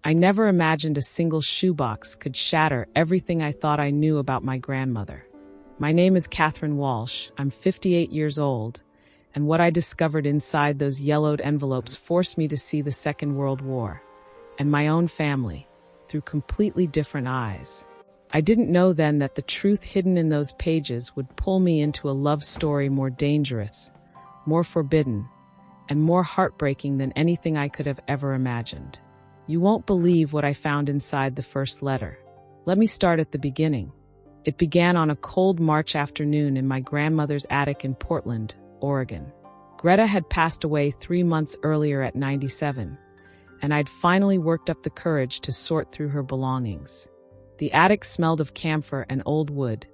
I never imagined a single shoebox could shatter everything I thought I knew about my grandmother. My name is Catherine Walsh. I'm 58 years old, and what I discovered inside those yellowed envelopes forced me to see the Second World War and my own family through completely different eyes. I didn't know then that the truth hidden in those pages would pull me into a love story more dangerous, more forbidden, and more heartbreaking than anything I could have ever imagined. You won't believe what I found inside the first letter. Let me start at the beginning. It began on a cold March afternoon in my grandmother's attic in Portland, Oregon. Greta had passed away 3 months earlier at 97, and I'd finally worked up the courage to sort through her belongings. The attic smelled of camphor and old wood,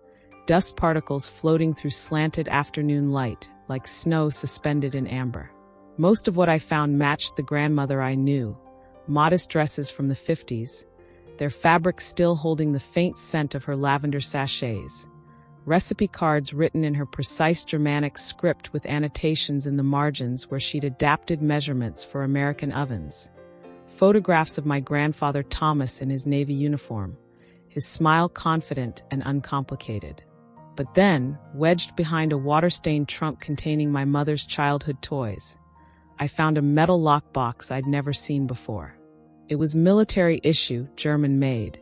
dust particles floating through slanted afternoon light like snow suspended in amber. Most of what I found matched the grandmother I knew. Modest dresses from the 50s, their fabric still holding the faint scent of her lavender sachets. Recipe cards written in her precise Germanic script with annotations in the margins where she'd adapted measurements for American ovens. Photographs of my grandfather Thomas in his Navy uniform, his smile confident and uncomplicated. But then, wedged behind a water-stained trunk containing my mother's childhood toys, I found a metal lockbox I'd never seen before. It was military issue, German-made,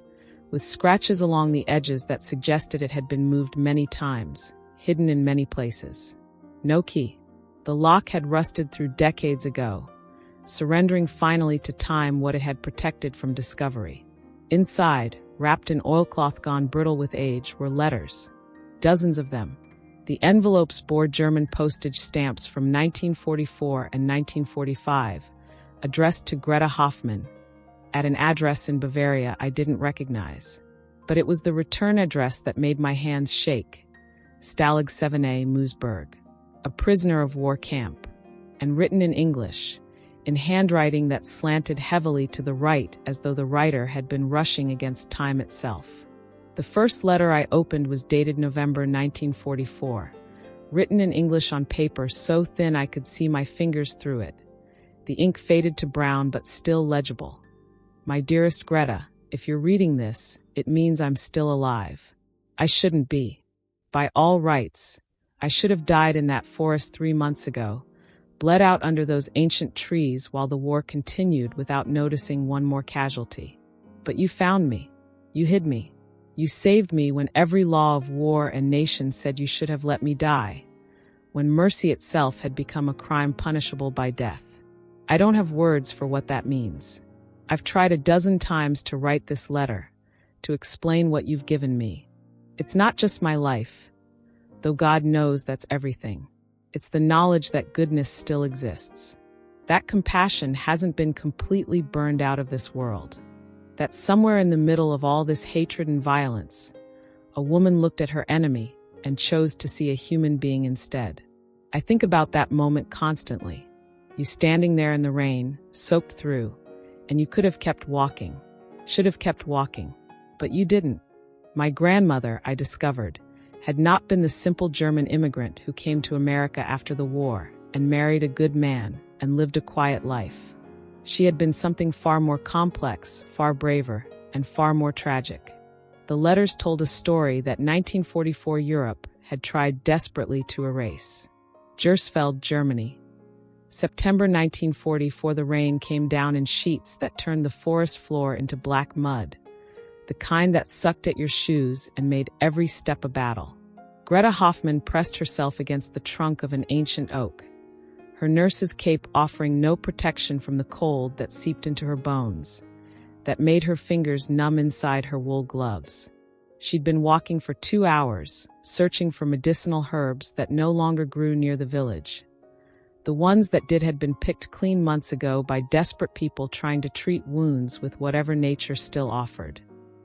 with scratches along the edges that suggested it had been moved many times, hidden in many places. No key. The lock had rusted through decades ago, surrendering finally to time what it had protected from discovery. Inside, wrapped in oilcloth gone brittle with age, were letters. Dozens of them. The envelopes bore German postage stamps from 1944 and 1945, addressed to Greta Hoffmann, at an address in Bavaria I didn't recognize. But it was the return address that made my hands shake. Stalag 7A, Moosburg, a prisoner of war camp, and written in English, in handwriting that slanted heavily to the right as though the writer had been rushing against time itself. The first letter I opened was dated November 1944, written in English on paper so thin I could see my fingers through it. The ink faded to brown but still legible. My dearest Greta, if you're reading this, it means I'm still alive. I shouldn't be. By all rights, I should have died in that forest 3 months ago, bled out under those ancient trees while the war continued without noticing one more casualty. But you found me. You hid me. You saved me when every law of war and nation said you should have let me die, when mercy itself had become a crime punishable by death. I don't have words for what that means. I've tried a dozen times to write this letter, to explain what you've given me. It's not just my life, though God knows that's everything. It's the knowledge that goodness still exists. That compassion hasn't been completely burned out of this world. That somewhere in the middle of all this hatred and violence, a woman looked at her enemy and chose to see a human being instead. I think about that moment constantly. You standing there in the rain, soaked through, and you could have kept walking, should have kept walking, but you didn't. My grandmother, I discovered, had not been the simple German immigrant who came to America after the war and married a good man and lived a quiet life. She had been something far more complex, far braver, and far more tragic. The letters told a story that 1944 Europe had tried desperately to erase. Gersfeld, Germany. September 1944, the rain came down in sheets that turned the forest floor into black mud, the kind that sucked at your shoes and made every step a battle. Greta Hoffmann pressed herself against the trunk of an ancient oak, her nurse's cape offering no protection from the cold that seeped into her bones, that made her fingers numb inside her wool gloves. She'd been walking for 2 hours, searching for medicinal herbs that no longer grew near the village. The ones that did had been picked clean months ago by desperate people trying to treat wounds with whatever nature still offered.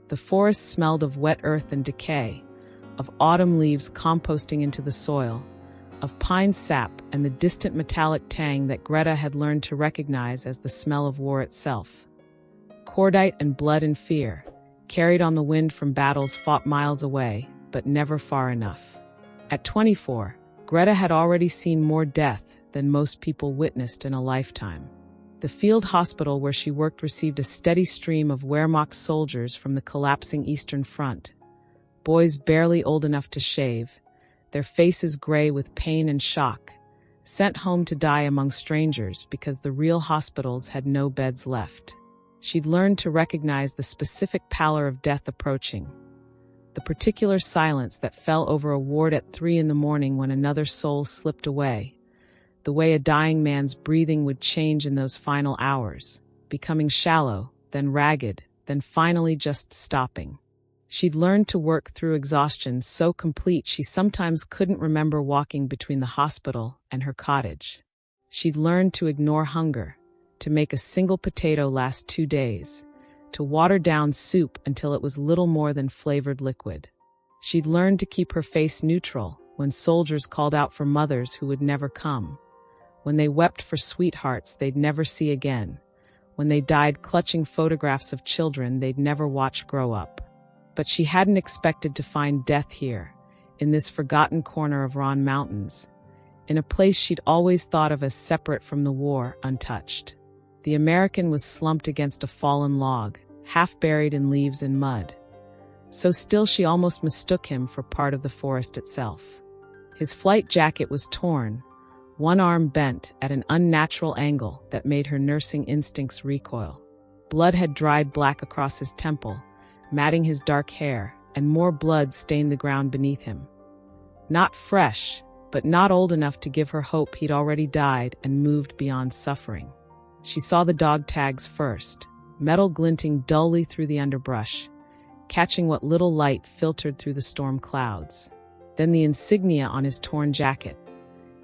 The forest smelled of wet earth and decay, of autumn leaves composting into the soil, of pine sap and the distant metallic tang that Greta had learned to recognize as the smell of war itself. Cordite and blood and fear, carried on the wind from battles fought miles away, but never far enough. At 24, Greta had already seen more death than most people witnessed in a lifetime. The field hospital where she worked received a steady stream of Wehrmacht soldiers from the collapsing Eastern Front. Boys barely old enough to shave, their faces gray with pain and shock, sent home to die among strangers because the real hospitals had no beds left. She'd learned to recognize the specific pallor of death approaching, the particular silence that fell over a ward at 3 a.m. when another soul slipped away, the way a dying man's breathing would change in those final hours, becoming shallow, then ragged, then finally just stopping. She'd learned to work through exhaustion so complete she sometimes couldn't remember walking between the hospital and her cottage. She'd learned to ignore hunger, to make a single potato last 2 days, to water down soup until it was little more than flavored liquid. She'd learned to keep her face neutral when soldiers called out for mothers who would never come, when they wept for sweethearts they'd never see again, when they died clutching photographs of children they'd never watch grow up. But she hadn't expected to find death here, in this forgotten corner of Ron Mountains, in a place she'd always thought of as separate from the war, untouched. The American was slumped against a fallen log, half buried in leaves and mud. So still she almost mistook him for part of the forest itself. His flight jacket was torn, one arm bent at an unnatural angle that made her nursing instincts recoil. Blood had dried black across his temple, matting his dark hair, and more blood stained the ground beneath him. Not fresh, but not old enough to give her hope he'd already died and moved beyond suffering. She saw the dog tags first, metal glinting dully through the underbrush, catching what little light filtered through the storm clouds. Then the insignia on his torn jacket,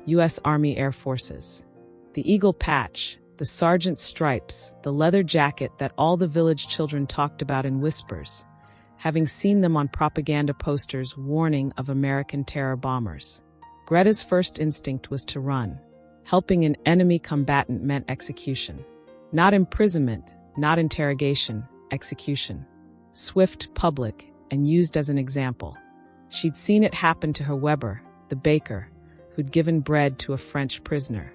U.S. Army Air Forces. The eagle patch, the sergeant's stripes, the leather jacket that all the village children talked about in whispers, having seen them on propaganda posters warning of American terror bombers. Greta's first instinct was to run. Helping an enemy combatant meant execution. Not imprisonment, not interrogation, execution. Swift, public, and used as an example. She'd seen it happen to her Weber, the baker, who'd given bread to a French prisoner.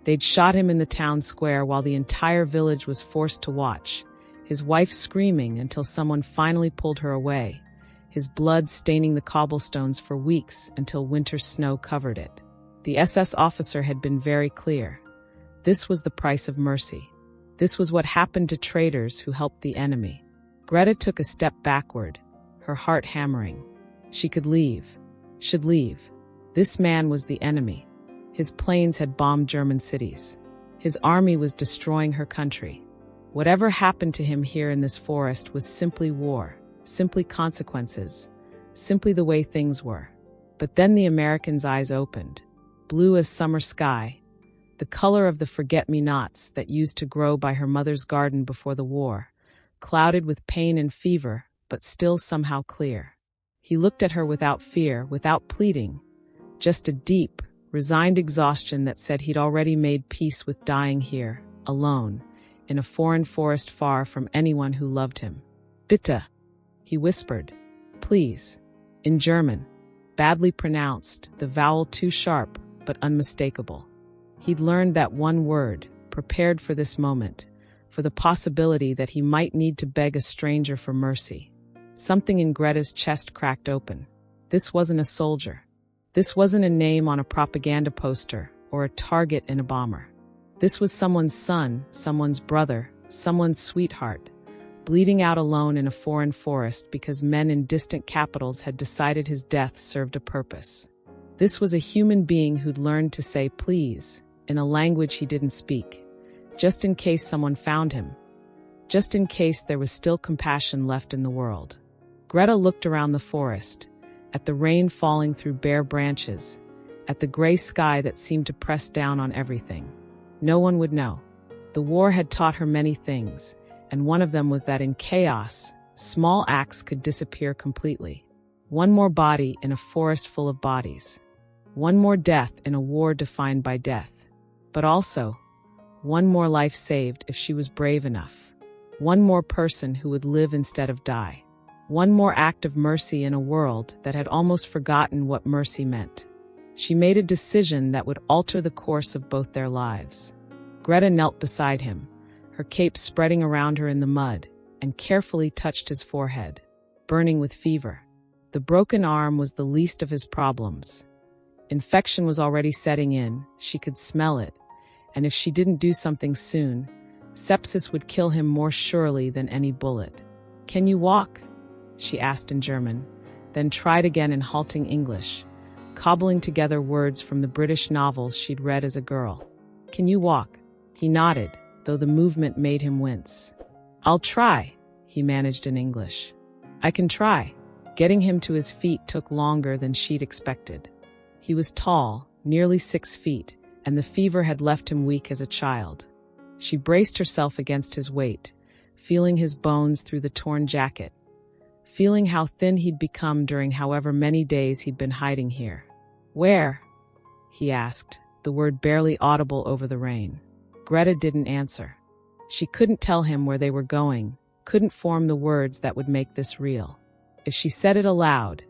They'd shot him in the town square while the entire village was forced to watch, his wife screaming until someone finally pulled her away, his blood staining the cobblestones for weeks until winter snow covered it. The SS officer had been very clear. This was the price of mercy. This was what happened to traitors who helped the enemy. Greta took a step backward, her heart hammering. She could leave. Should leave. This man was the enemy. His planes had bombed German cities. His army was destroying her country. Whatever happened to him here in this forest was simply war, simply consequences, simply the way things were. But then the American's eyes opened. Blue as summer sky, the color of the forget-me-nots that used to grow by her mother's garden before the war, clouded with pain and fever, but still somehow clear. He looked at her without fear, without pleading, just a deep, resigned exhaustion that said he'd already made peace with dying here, alone, in a foreign forest far from anyone who loved him. Bitte, he whispered. Please. In German, badly pronounced, the vowel too sharp, but unmistakable. He'd learned that one word, prepared for this moment, for the possibility that he might need to beg a stranger for mercy. Something in Greta's chest cracked open. This wasn't a soldier. This wasn't a name on a propaganda poster or a target in a bomber. This was someone's son, someone's brother, someone's sweetheart, bleeding out alone in a foreign forest because men in distant capitals had decided his death served a purpose. This was a human being who'd learned to say please in a language he didn't speak, just in case someone found him, just in case there was still compassion left in the world. Greta looked around the forest, at the rain falling through bare branches, at the gray sky that seemed to press down on everything. No one would know. The war had taught her many things, and one of them was that in chaos, small acts could disappear completely. One more body in a forest full of bodies. One more death in a war defined by death. But also, one more life saved if she was brave enough. One more person who would live instead of die. One more act of mercy in a world that had almost forgotten what mercy meant. She made a decision that would alter the course of both their lives. Greta knelt beside him, her cape spreading around her in the mud, and carefully touched his forehead, burning with fever. The broken arm was the least of his problems. Infection was already setting in, she could smell it, and if she didn't do something soon, sepsis would kill him more surely than any bullet. "Can you walk?" she asked in German, then tried again in halting English, cobbling together words from the British novels she'd read as a girl. "Can you walk?" He nodded, though the movement made him wince. "I'll try," he managed in English. "I can try." Getting him to his feet took longer than she'd expected. He was tall, nearly 6 feet, and the fever had left him weak as a child. She braced herself against his weight, feeling his bones through the torn jacket, feeling how thin he'd become during however many days he'd been hiding here. "Where?" he asked, the word barely audible over the rain. Greta didn't answer. She couldn't tell him where they were going, couldn't form the words that would make this real. If she said it aloud,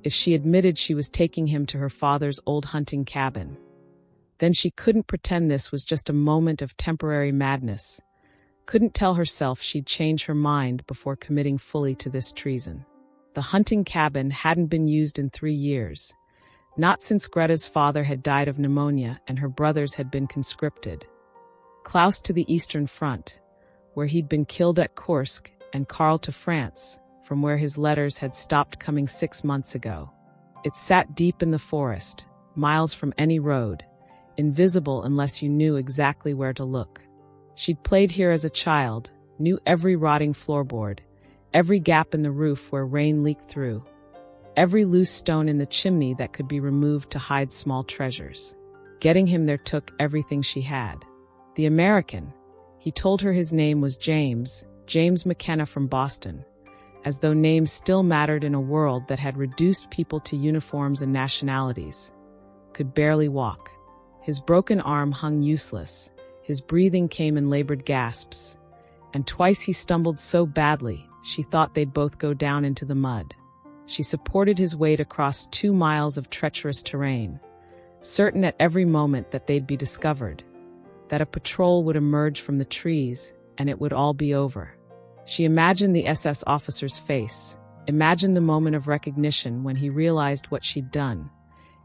if she admitted she was taking him to her father's old hunting cabin, then she couldn't pretend this was just a moment of temporary madness, couldn't tell herself she'd change her mind before committing fully to this treason. The hunting cabin hadn't been used in 3 years, not since Greta's father had died of pneumonia and her brothers had been conscripted. Klaus to the Eastern Front, where he'd been killed at Kursk, and Karl to France, from where his letters had stopped coming 6 months ago. It sat deep in the forest, miles from any road, invisible unless you knew exactly where to look. She'd played here as a child, knew every rotting floorboard, every gap in the roof where rain leaked through, every loose stone in the chimney that could be removed to hide small treasures. Getting him there took everything she had. The American, he told her his name was James McKenna from Boston, as though names still mattered in a world that had reduced people to uniforms and nationalities, could barely walk. His broken arm hung useless, his breathing came in labored gasps, and twice he stumbled so badly she thought they'd both go down into the mud. She supported his weight across 2 miles of treacherous terrain, certain at every moment that they'd be discovered, that a patrol would emerge from the trees and it would all be over. She imagined the SS officer's face, imagined the moment of recognition when he realized what she'd done,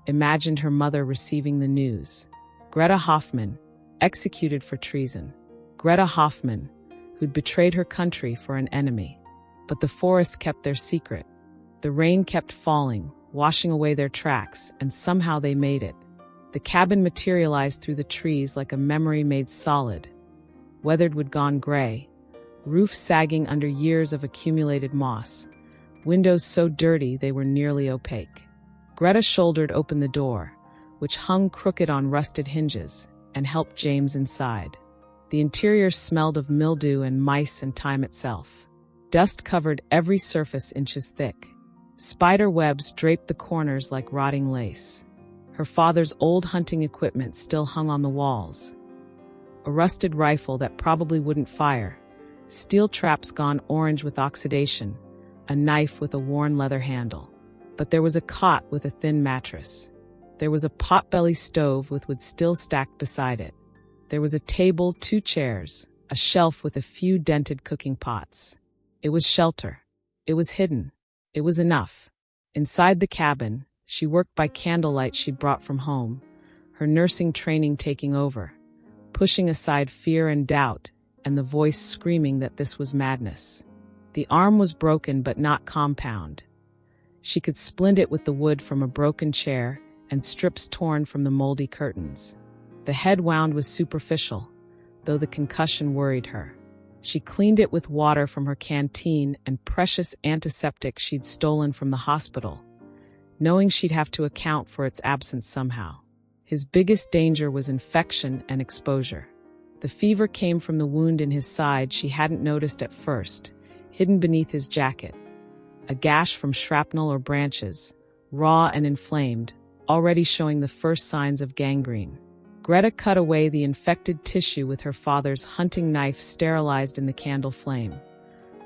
imagined her mother receiving the news. Greta Hoffmann, executed for treason. Greta Hoffmann, who'd betrayed her country for an enemy. But the forest kept their secret. The rain kept falling, washing away their tracks, and somehow they made it. The cabin materialized through the trees like a memory made solid, weathered wood gone gray, roof sagging under years of accumulated moss, windows so dirty they were nearly opaque. Greta shouldered open the door, which hung crooked on rusted hinges, and helped James inside. The interior smelled of mildew and mice and time itself. Dust covered every surface inches thick. Spider webs draped the corners like rotting lace. Her father's old hunting equipment still hung on the walls. A rusted rifle that probably wouldn't fire, steel traps gone orange with oxidation, a knife with a worn leather handle. But there was a cot with a thin mattress. There was a potbelly stove with wood still stacked beside it. There was a table, 2 chairs, a shelf with a few dented cooking pots. It was shelter. It was hidden. It was enough. Inside the cabin, she worked by candlelight she'd brought from home, her nursing training taking over, pushing aside fear and doubt, and the voice screaming that this was madness. The arm was broken but not compound. She could splint it with the wood from a broken chair and strips torn from the moldy curtains. The head wound was superficial, though the concussion worried her. She cleaned it with water from her canteen and precious antiseptic she'd stolen from the hospital, knowing she'd have to account for its absence somehow. His biggest danger was infection and exposure. The fever came from the wound in his side she hadn't noticed at first, hidden beneath his jacket. A gash from shrapnel or branches, raw and inflamed, already showing the first signs of gangrene. Greta cut away the infected tissue with her father's hunting knife sterilized in the candle flame,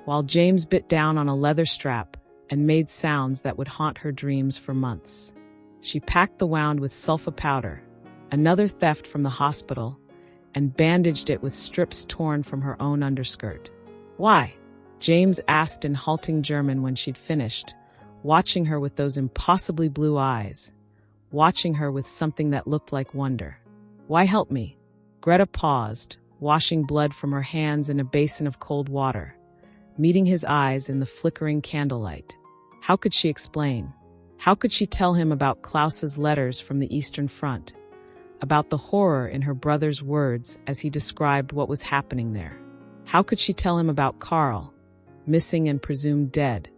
while James bit down on a leather strap and made sounds that would haunt her dreams for months. She packed the wound with sulfa powder, another theft from the hospital, and bandaged it with strips torn from her own underskirt. "Why?" James asked in halting German when she'd finished, watching her with those impossibly blue eyes, watching her with something that looked like wonder. "Why help me?" Greta paused, washing blood from her hands in a basin of cold water, meeting his eyes in the flickering candlelight. How could she explain? How could she tell him about Klaus's letters from the Eastern Front, about the horror in her brother's words as he described what was happening there? How could she tell him about Karl, missing and presumed dead,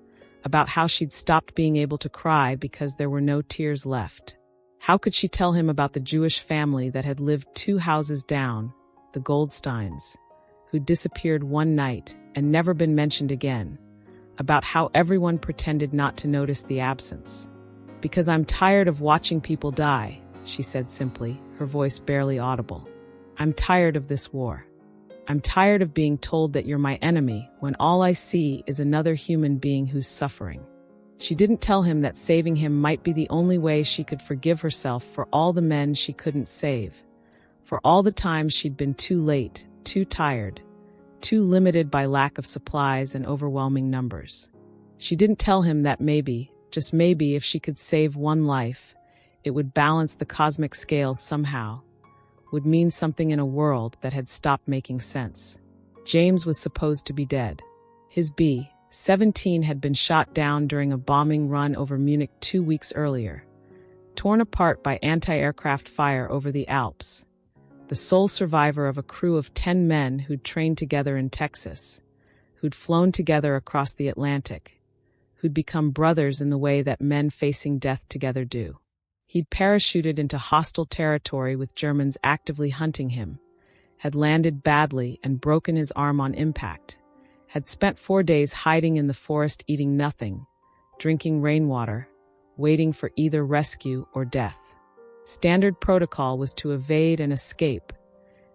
about how she'd stopped being able to cry because there were no tears left? How could she tell him about the Jewish family that had lived 2 houses down, the Goldsteins, who'd disappeared one night and never been mentioned again, about how everyone pretended not to notice the absence? "Because I'm tired of watching people die," she said simply, her voice barely audible. "I'm tired of this war. I'm tired of being told that you're my enemy when all I see is another human being who's suffering." She didn't tell him that saving him might be the only way she could forgive herself for all the men she couldn't save, for all the times she'd been too late, too tired, too limited by lack of supplies and overwhelming numbers. She didn't tell him that maybe, just maybe, if she could save one life, it would balance the cosmic scales somehow, would mean something in a world that had stopped making sense. James was supposed to be dead. His B-17 had been shot down during a bombing run over Munich 2 weeks earlier, torn apart by anti-aircraft fire over the Alps. The sole survivor of a crew of 10 men who'd trained together in Texas, who'd flown together across the Atlantic, who'd become brothers in the way that men facing death together do. He'd parachuted into hostile territory with Germans actively hunting him, had landed badly and broken his arm on impact, had spent 4 days hiding in the forest eating nothing, drinking rainwater, waiting for either rescue or death. Standard protocol was to evade and escape,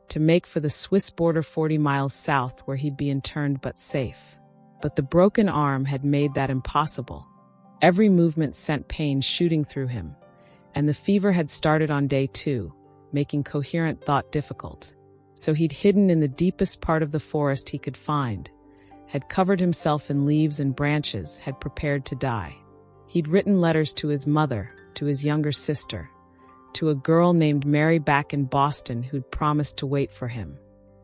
to make for the Swiss border 40 miles south where he'd be interned but safe. But the broken arm had made that impossible. Every movement sent pain shooting through him, and the fever had started on day 2, making coherent thought difficult. So he'd hidden in the deepest part of the forest he could find, had covered himself in leaves and branches, had prepared to die. He'd written letters to his mother, to his younger sister, to a girl named Mary back in Boston who'd promised to wait for him.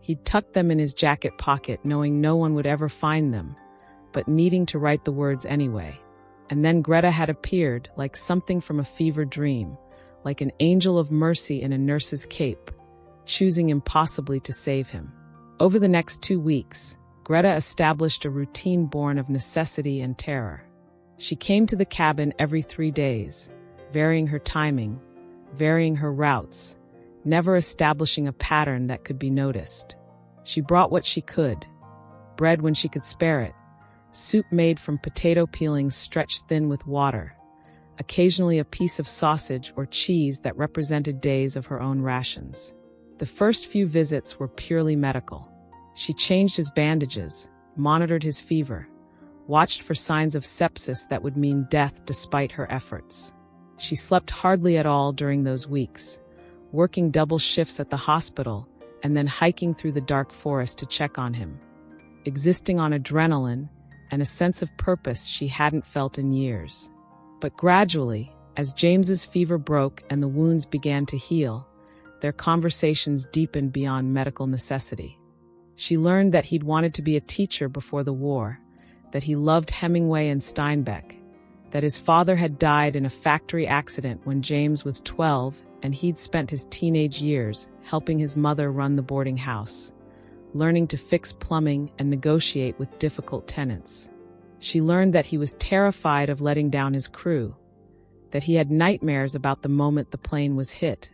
He'd tucked them in his jacket pocket, knowing no one would ever find them, but needing to write the words anyway. And then Greta had appeared, like something from a fever dream, like an angel of mercy in a nurse's cape, choosing impossibly to save him. Over the next 2 weeks, Greta established a routine born of necessity and terror. She came to the cabin every 3 days, varying her timing, varying her routes, never establishing a pattern that could be noticed. She brought what she could, bread when she could spare it, soup made from potato peelings stretched thin with water, occasionally a piece of sausage or cheese that represented days of her own rations. The first few visits were purely medical. She changed his bandages, monitored his fever, watched for signs of sepsis that would mean death despite her efforts. She slept hardly at all during those weeks, working double shifts at the hospital and then hiking through the dark forest to check on him, existing on adrenaline and a sense of purpose she hadn't felt in years. But gradually, as James's fever broke and the wounds began to heal, their conversations deepened beyond medical necessity. She learned that he'd wanted to be a teacher before the war, that he loved Hemingway and Steinbeck, that his father had died in a factory accident when James was 12 and he'd spent his teenage years helping his mother run the boarding house, learning to fix plumbing and negotiate with difficult tenants. She learned that he was terrified of letting down his crew, that he had nightmares about the moment the plane was hit,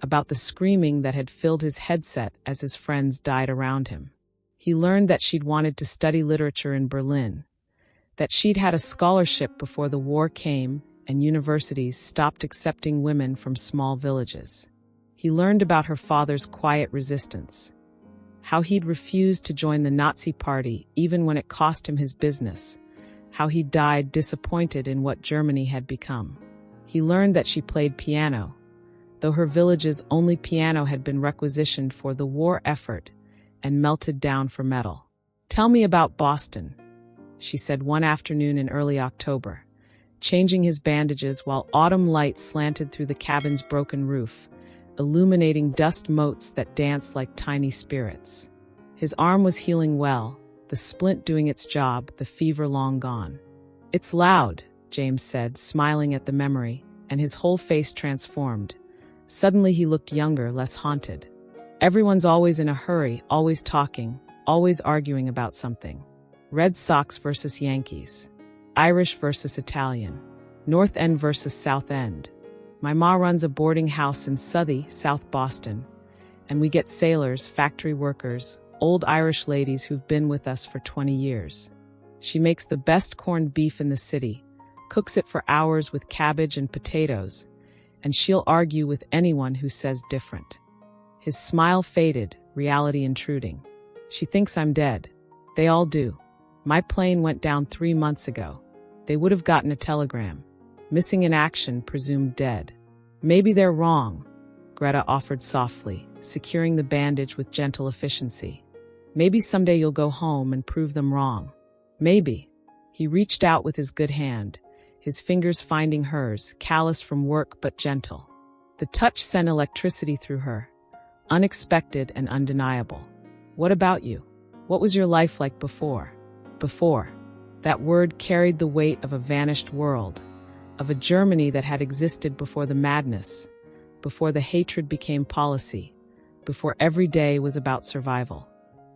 about the screaming that had filled his headset as his friends died around him. He learned that she'd wanted to study literature in Berlin, that she'd had a scholarship before the war came and universities stopped accepting women from small villages. He learned about her father's quiet resistance, how he'd refused to join the Nazi Party even when it cost him his business, how he died disappointed in what Germany had become. He learned that she played piano, though her village's only piano had been requisitioned for the war effort and melted down for metal. "Tell me about Boston," she said one afternoon in early October, changing his bandages while autumn light slanted through the cabin's broken roof, illuminating dust motes that danced like tiny spirits. His arm was healing well, the splint doing its job, the fever long gone. "It's loud," James said, smiling at the memory, and his whole face transformed. Suddenly he looked younger, less haunted. "Everyone's always in a hurry, always talking, always arguing about something. Red Sox versus Yankees. Irish versus Italian. North End versus South End. My ma runs a boarding house in Southie, South Boston, and we get sailors, factory workers, old Irish ladies who've been with us for 20 years. She makes the best corned beef in the city, cooks it for hours with cabbage and potatoes, and she'll argue with anyone who says different." His smile faded, reality intruding. "She thinks I'm dead. They all do. My plane went down 3 months ago. They would have gotten a telegram. Missing in action, presumed dead." "Maybe they're wrong," Greta offered softly, securing the bandage with gentle efficiency. "Maybe someday you'll go home and prove them wrong. Maybe." He reached out with his good hand, his fingers finding hers, calloused from work but gentle. The touch sent electricity through her, unexpected and undeniable. "What about you? What was your life like before?" Before. That word carried the weight of a vanished world, of a Germany that had existed before the madness, before the hatred became policy, before every day was about survival.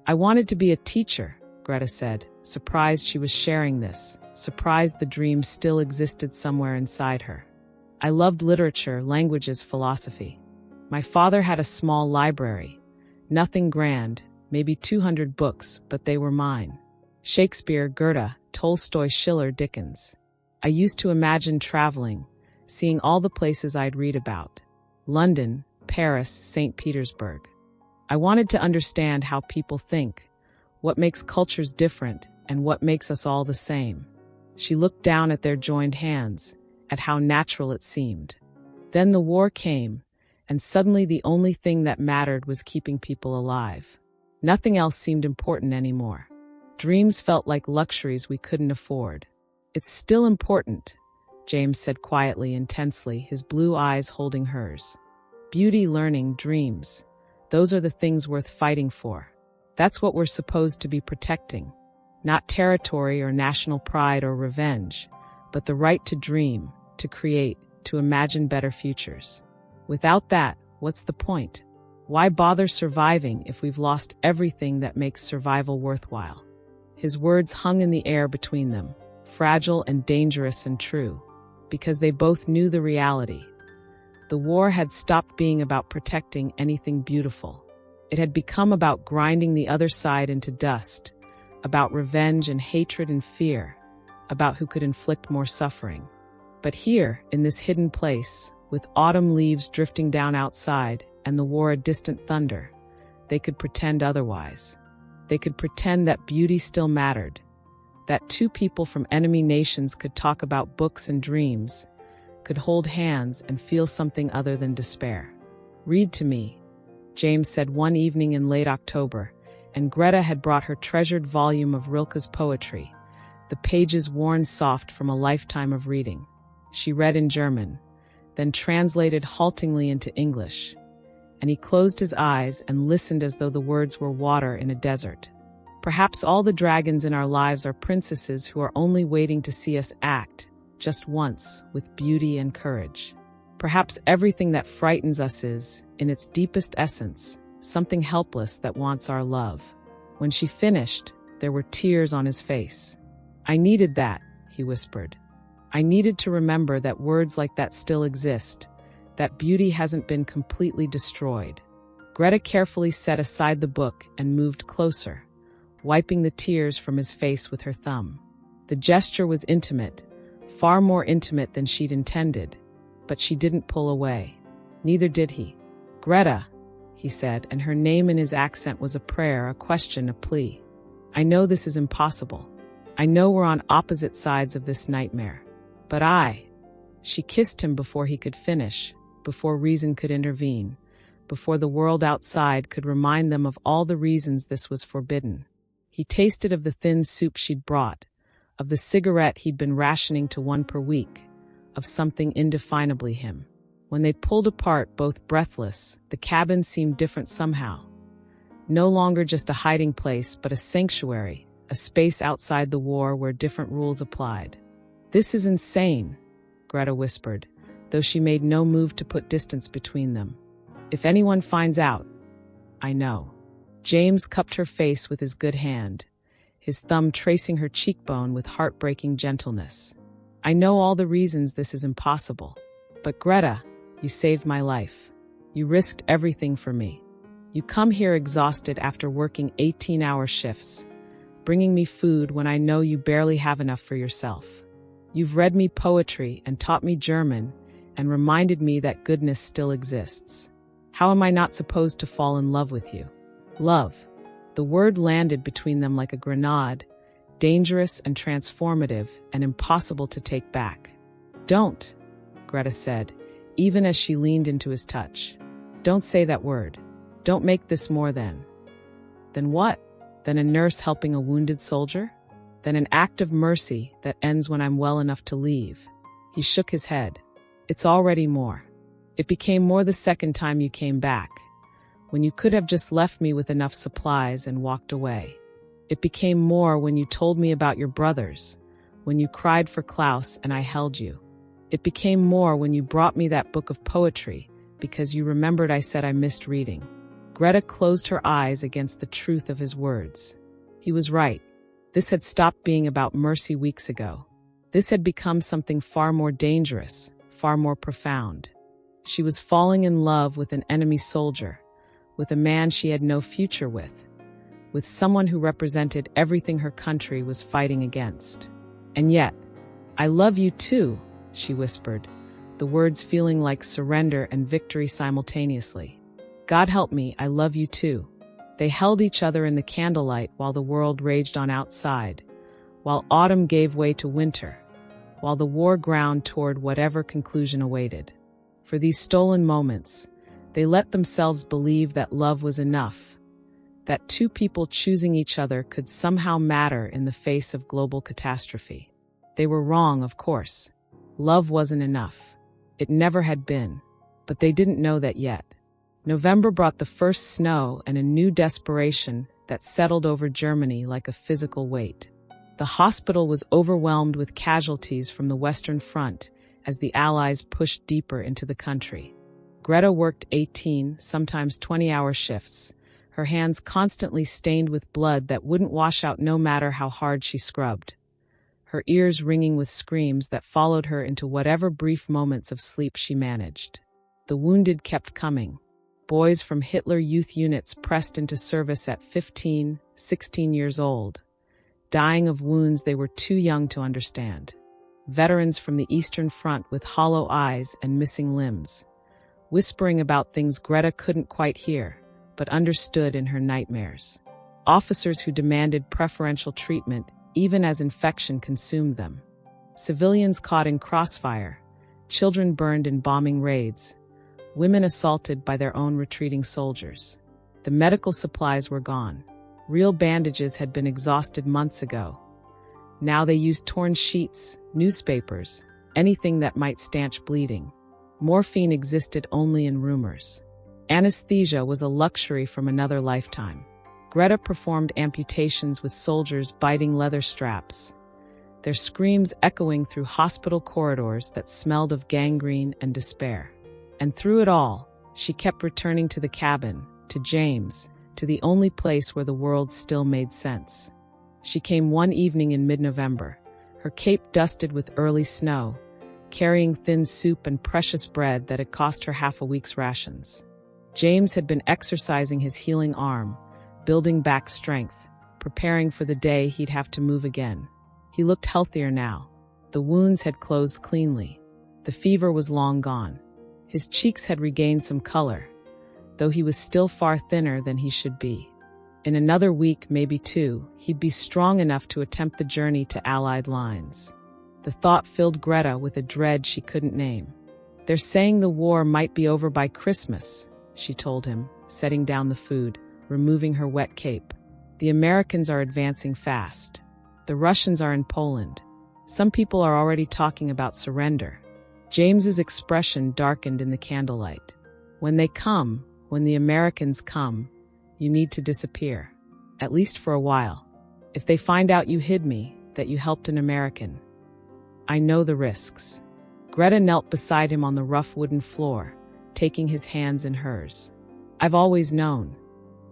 "I wanted to be a teacher," Greta said, surprised she was sharing this, surprised the dream still existed somewhere inside her. "I loved literature, languages, philosophy. My father had a small library. Nothing grand, maybe 200 books, but they were mine. Shakespeare, Goethe, Tolstoy, Schiller, Dickens. I used to imagine traveling, seeing all the places I'd read about. London, Paris, St. Petersburg. I wanted to understand how people think, what makes cultures different, and what makes us all the same." She looked down at their joined hands, at how natural it seemed. Then the war came, and suddenly the only thing that mattered was keeping people alive. Nothing else seemed important anymore. Dreams felt like luxuries we couldn't afford. "It's still important," James said quietly, intensely, his blue eyes holding hers. "Beauty, learning, dreams. Those are the things worth fighting for. That's what we're supposed to be protecting. Not territory or national pride or revenge, but the right to dream, to create, to imagine better futures. Without that, what's the point? Why bother surviving if we've lost everything that makes survival worthwhile?" His words hung in the air between them, fragile and dangerous and true, because they both knew the reality. The war had stopped being about protecting anything beautiful. It had become about grinding the other side into dust, about revenge and hatred and fear, about who could inflict more suffering. But here, in this hidden place, with autumn leaves drifting down outside and the war a distant thunder, they could pretend otherwise. They could pretend that beauty still mattered, that two people from enemy nations could talk about books and dreams, could hold hands and feel something other than despair. "Read to me," James said one evening in late October, and Greta had brought her treasured volume of Rilke's poetry, the pages worn soft from a lifetime of reading. She read in German, then translated haltingly into English, and he closed his eyes and listened as though the words were water in a desert. "Perhaps all the dragons in our lives are princesses who are only waiting to see us act, just once, with beauty and courage. Perhaps everything that frightens us is, in its deepest essence, something helpless that wants our love." When she finished, there were tears on his face. "I needed that," he whispered. "I needed to remember that words like that still exist, that beauty hasn't been completely destroyed." Greta carefully set aside the book and moved closer, wiping the tears from his face with her thumb. The gesture was intimate, far more intimate than she'd intended, but she didn't pull away. Neither did he. "Greta," he said, and her name in his accent was a prayer, a question, a plea. "I know this is impossible. I know we're on opposite sides of this nightmare. But She kissed him before he could finish, before reason could intervene, before the world outside could remind them of all the reasons this was forbidden. He tasted of the thin soup she'd brought, of the cigarette he'd been rationing to one per week, of something indefinably him. When they pulled apart, both breathless, the cabin seemed different somehow. No longer just a hiding place, but a sanctuary, a space outside the war where different rules applied. "This is insane," Greta whispered, though she made no move to put distance between them. "If anyone finds out, I know." James cupped her face with his good hand, his thumb tracing her cheekbone with heartbreaking gentleness. "I know all the reasons this is impossible. But Greta, you saved my life. You risked everything for me. You come here exhausted after working 18-hour shifts, bringing me food when I know you barely have enough for yourself. You've read me poetry and taught me German and reminded me that goodness still exists. How am I not supposed to fall in love with you?" Love. The word landed between them like a grenade, dangerous and transformative and impossible to take back. "Don't," Greta said, even as she leaned into his touch. "Don't say that word. Don't make this more than." "Then what? Than a nurse helping a wounded soldier? Than an act of mercy that ends when I'm well enough to leave?" He shook his head. "It's already more. It became more the second time you came back, when you could have just left me with enough supplies and walked away. It became more when you told me about your brothers, when you cried for Klaus and I held you. It became more when you brought me that book of poetry because you remembered I said I missed reading." Greta closed her eyes against the truth of his words. He was right. This had stopped being about mercy weeks ago. This had become something far more dangerous, far more profound. She was falling in love with an enemy soldier, with a man she had no future with someone who represented everything her country was fighting against. And yet, "I love you too," she whispered, the words feeling like surrender and victory simultaneously. "God help me, I love you too." They held each other in the candlelight while the world raged on outside, while autumn gave way to winter, while the war ground toward whatever conclusion awaited. For these stolen moments, they let themselves believe that love was enough, that two people choosing each other could somehow matter in the face of global catastrophe. They were wrong, of course. Love wasn't enough. It never had been, but they didn't know that yet. November brought the first snow and a new desperation that settled over Germany like a physical weight. The hospital was overwhelmed with casualties from the Western Front as the Allies pushed deeper into the country. Greta worked 18, sometimes 20-hour shifts, her hands constantly stained with blood that wouldn't wash out no matter how hard she scrubbed, her ears ringing with screams that followed her into whatever brief moments of sleep she managed. The wounded kept coming. Boys from Hitler Youth units pressed into service at 15, 16 years old, dying of wounds they were too young to understand. Veterans from the Eastern Front with hollow eyes and missing limbs, whispering about things Greta couldn't quite hear, but understood in her nightmares. Officers who demanded preferential treatment even as infection consumed them. Civilians caught in crossfire, children burned in bombing raids, women assaulted by their own retreating soldiers. The medical supplies were gone. Real bandages had been exhausted months ago. Now they used torn sheets, newspapers, anything that might stanch bleeding. Morphine existed only in rumors. Anesthesia was a luxury from another lifetime. Greta performed amputations with soldiers biting leather straps, their screams echoing through hospital corridors that smelled of gangrene and despair. And through it all, she kept returning to the cabin, to James, to the only place where the world still made sense. She came one evening in mid-November, her cape dusted with early snow, carrying thin soup and precious bread that had cost her half a week's rations. James had been exercising his healing arm, building back strength, preparing for the day he'd have to move again. He looked healthier now. The wounds had closed cleanly. The fever was long gone. His cheeks had regained some color, though he was still far thinner than he should be. In another week, maybe two, he'd be strong enough to attempt the journey to Allied lines. The thought filled Greta with a dread she couldn't name. They're saying the war might be over by Christmas, she told him, setting down the food, removing her wet cape. The Americans are advancing fast. The Russians are in Poland. Some people are already talking about surrender. James's expression darkened in the candlelight. When they come, when the Americans come, you need to disappear. At least for a while. If they find out you hid me, that you helped an American. I know the risks. Greta knelt beside him on the rough wooden floor, taking his hands in hers. I've always known.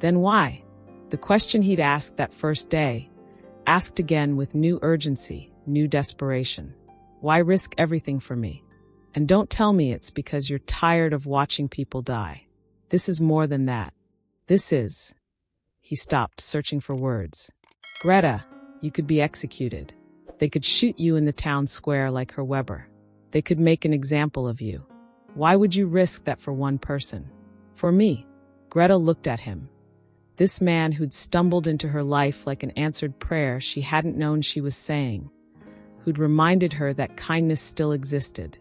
Then why? The question he'd asked that first day, asked again with new urgency, new desperation. Why risk everything for me? And don't tell me it's because you're tired of watching people die. This is more than that. This is... He stopped, searching for words. Greta, you could be executed. They could shoot you in the town square like her Weber. They could make an example of you. Why would you risk that for one person? For me. Greta looked at him. This man who'd stumbled into her life like an answered prayer she hadn't known she was saying, who'd reminded her that kindness still existed,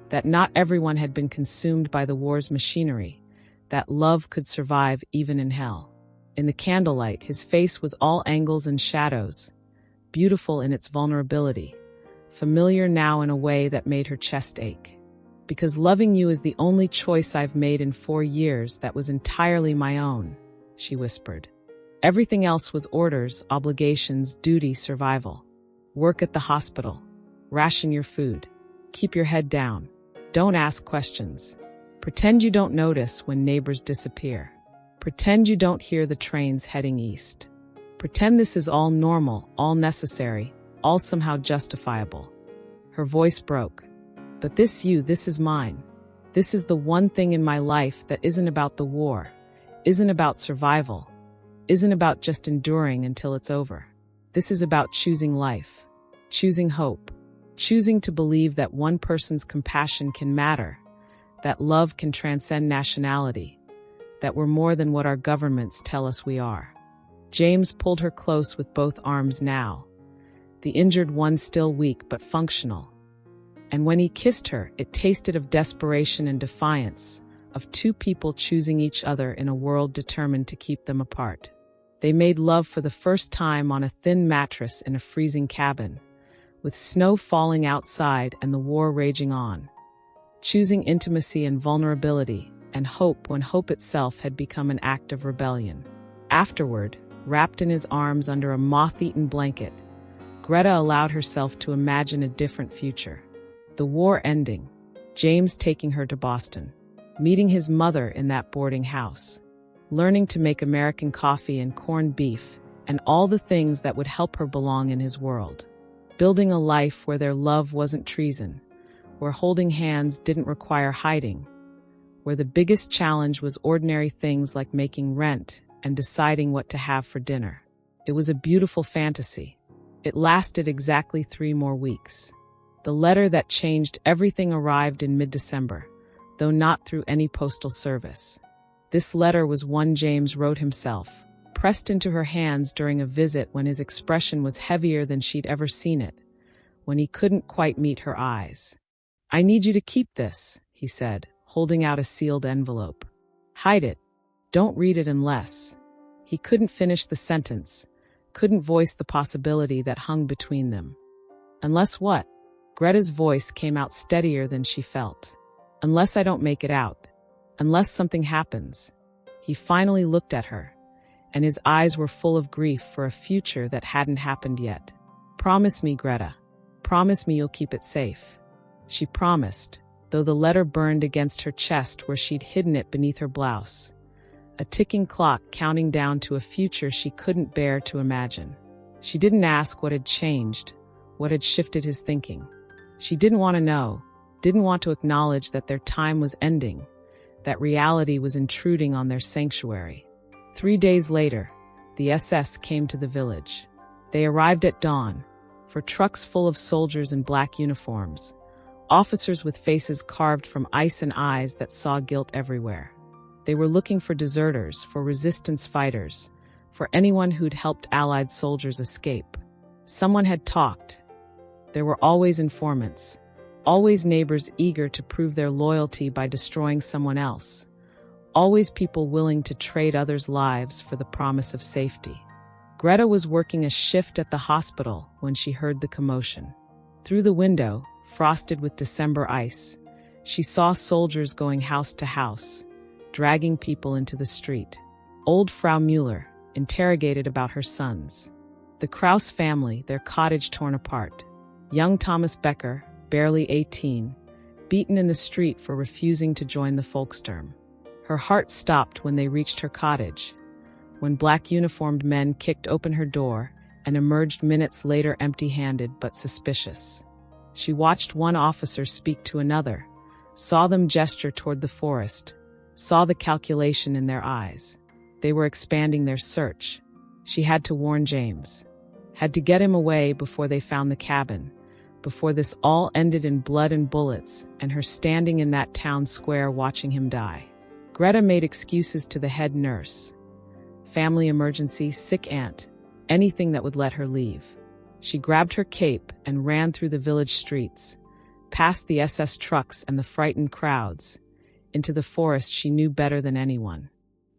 that not everyone had been consumed by the war's machinery, that love could survive even in hell. In the candlelight, his face was all angles and shadows, beautiful in its vulnerability, familiar now in a way that made her chest ache. Because loving you is the only choice I've made in 4 years that was entirely my own, she whispered. Everything else was orders, obligations, duty, survival. Work at the hospital. Ration your food. Keep your head down. Don't ask questions. Pretend you don't notice when neighbors disappear. Pretend you don't hear the trains heading east. Pretend this is all normal, all necessary, all somehow justifiable. Her voice broke. But this is mine. This is the one thing in my life that isn't about the war, isn't about survival, isn't about just enduring until it's over. This is about choosing life, choosing hope, choosing to believe that one person's compassion can matter, that love can transcend nationality, that we're more than what our governments tell us we are. James pulled her close with both arms now, the injured one still weak but functional. And when he kissed her, it tasted of desperation and defiance, of two people choosing each other in a world determined to keep them apart. They made love for the first time on a thin mattress in a freezing cabin, with snow falling outside and the war raging on, choosing intimacy and vulnerability, and hope when hope itself had become an act of rebellion. Afterward, wrapped in his arms under a moth-eaten blanket, Greta allowed herself to imagine a different future. The war ending, James taking her to Boston, meeting his mother in that boarding house, learning to make American coffee and corned beef, and all the things that would help her belong in his world. Building a life where their love wasn't treason, where holding hands didn't require hiding, where the biggest challenge was ordinary things like making rent and deciding what to have for dinner. It was a beautiful fantasy. It lasted exactly 3 more weeks. The letter that changed everything arrived in mid-December, though not through any postal service. This letter was one James wrote himself, pressed into her hands during a visit when his expression was heavier than she'd ever seen it, when he couldn't quite meet her eyes. I need you to keep this, he said, holding out a sealed envelope. Hide it. Don't read it unless... He couldn't finish the sentence, couldn't voice the possibility that hung between them. Unless what? Greta's voice came out steadier than she felt. Unless I don't make it out. Unless something happens. He finally looked at her, and his eyes were full of grief for a future that hadn't happened yet. Promise me, Greta. Promise me you'll keep it safe. She promised, though the letter burned against her chest where she'd hidden it beneath her blouse. A ticking clock counting down to a future she couldn't bear to imagine. She didn't ask what had changed, what had shifted his thinking. She didn't want to know, didn't want to acknowledge that their time was ending, that reality was intruding on their sanctuary. 3 days later, the SS came to the village. They arrived at dawn, for trucks full of soldiers in black uniforms, officers with faces carved from ice and eyes that saw guilt everywhere. They were looking for deserters, for resistance fighters, for anyone who'd helped Allied soldiers escape. Someone had talked. There were always informants, Always neighbors eager to prove their loyalty by destroying someone else. Always people willing to trade others' lives for the promise of safety. Greta was working a shift at the hospital when she heard the commotion. Through the window, frosted with December ice, she saw soldiers going house to house, dragging people into the street. Old Frau Müller interrogated about her sons. The Kraus family, their cottage torn apart. Young Thomas Becker, barely 18, beaten in the street for refusing to join the Volkssturm. Her heart stopped when they reached her cottage, when black uniformed men kicked open her door and emerged minutes later empty-handed but suspicious. She watched one officer speak to another, saw them gesture toward the forest, saw the calculation in their eyes. They were expanding their search. She had to warn James. Had to get him away before they found the cabin, before this all ended in blood and bullets and her standing in that town square watching him die. Greta made excuses to the head nurse. Family emergency, sick aunt, anything that would let her leave. She grabbed her cape and ran through the village streets, past the SS trucks and the frightened crowds, into the forest she knew better than anyone.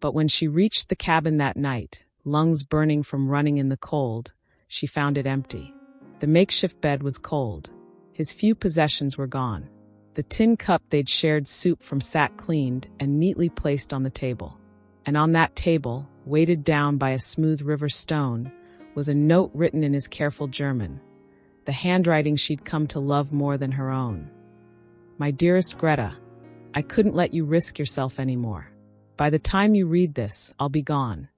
But when she reached the cabin that night, lungs burning from running in the cold, she found it empty. The makeshift bed was cold. His few possessions were gone. The tin cup they'd shared soup from sat cleaned and neatly placed on the table. And on that table, weighted down by a smooth river stone, was a note written in his careful German, the handwriting she'd come to love more than her own. My dearest Greta, I couldn't let you risk yourself anymore. By the time you read this, I'll be gone,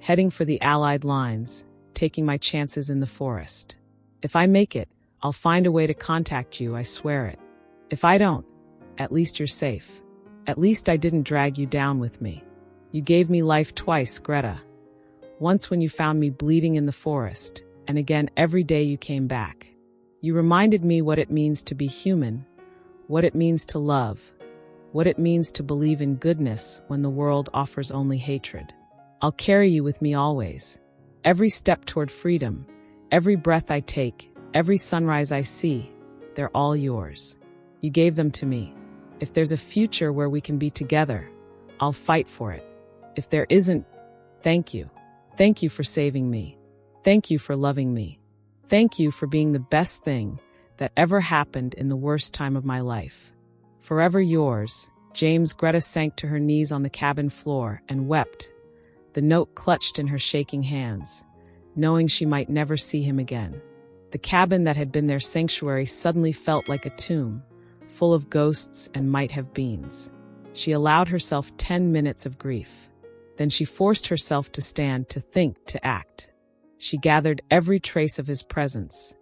heading for the Allied lines, taking my chances in the forest. If I make it, I'll find a way to contact you, I swear it. If I don't, at least you're safe. At least I didn't drag you down with me. You gave me life twice, Greta. Once when you found me bleeding in the forest, and again every day you came back. You reminded me what it means to be human, what it means to love, what it means to believe in goodness when the world offers only hatred. I'll carry you with me always. Every step toward freedom, every breath I take, every sunrise I see, they're all yours. You gave them to me. If there's a future where we can be together, I'll fight for it. If there isn't, thank you. Thank you for saving me. Thank you for loving me. Thank you for being the best thing that ever happened in the worst time of my life. Forever yours, James. Greta sank to her knees on the cabin floor and wept, the note clutched in her shaking hands, knowing she might never see him again. The cabin that had been their sanctuary suddenly felt like a tomb, full of ghosts and might-have-beens. She allowed herself 10 minutes of grief. Then she forced herself to stand, to think, to act. She gathered every trace of his presence,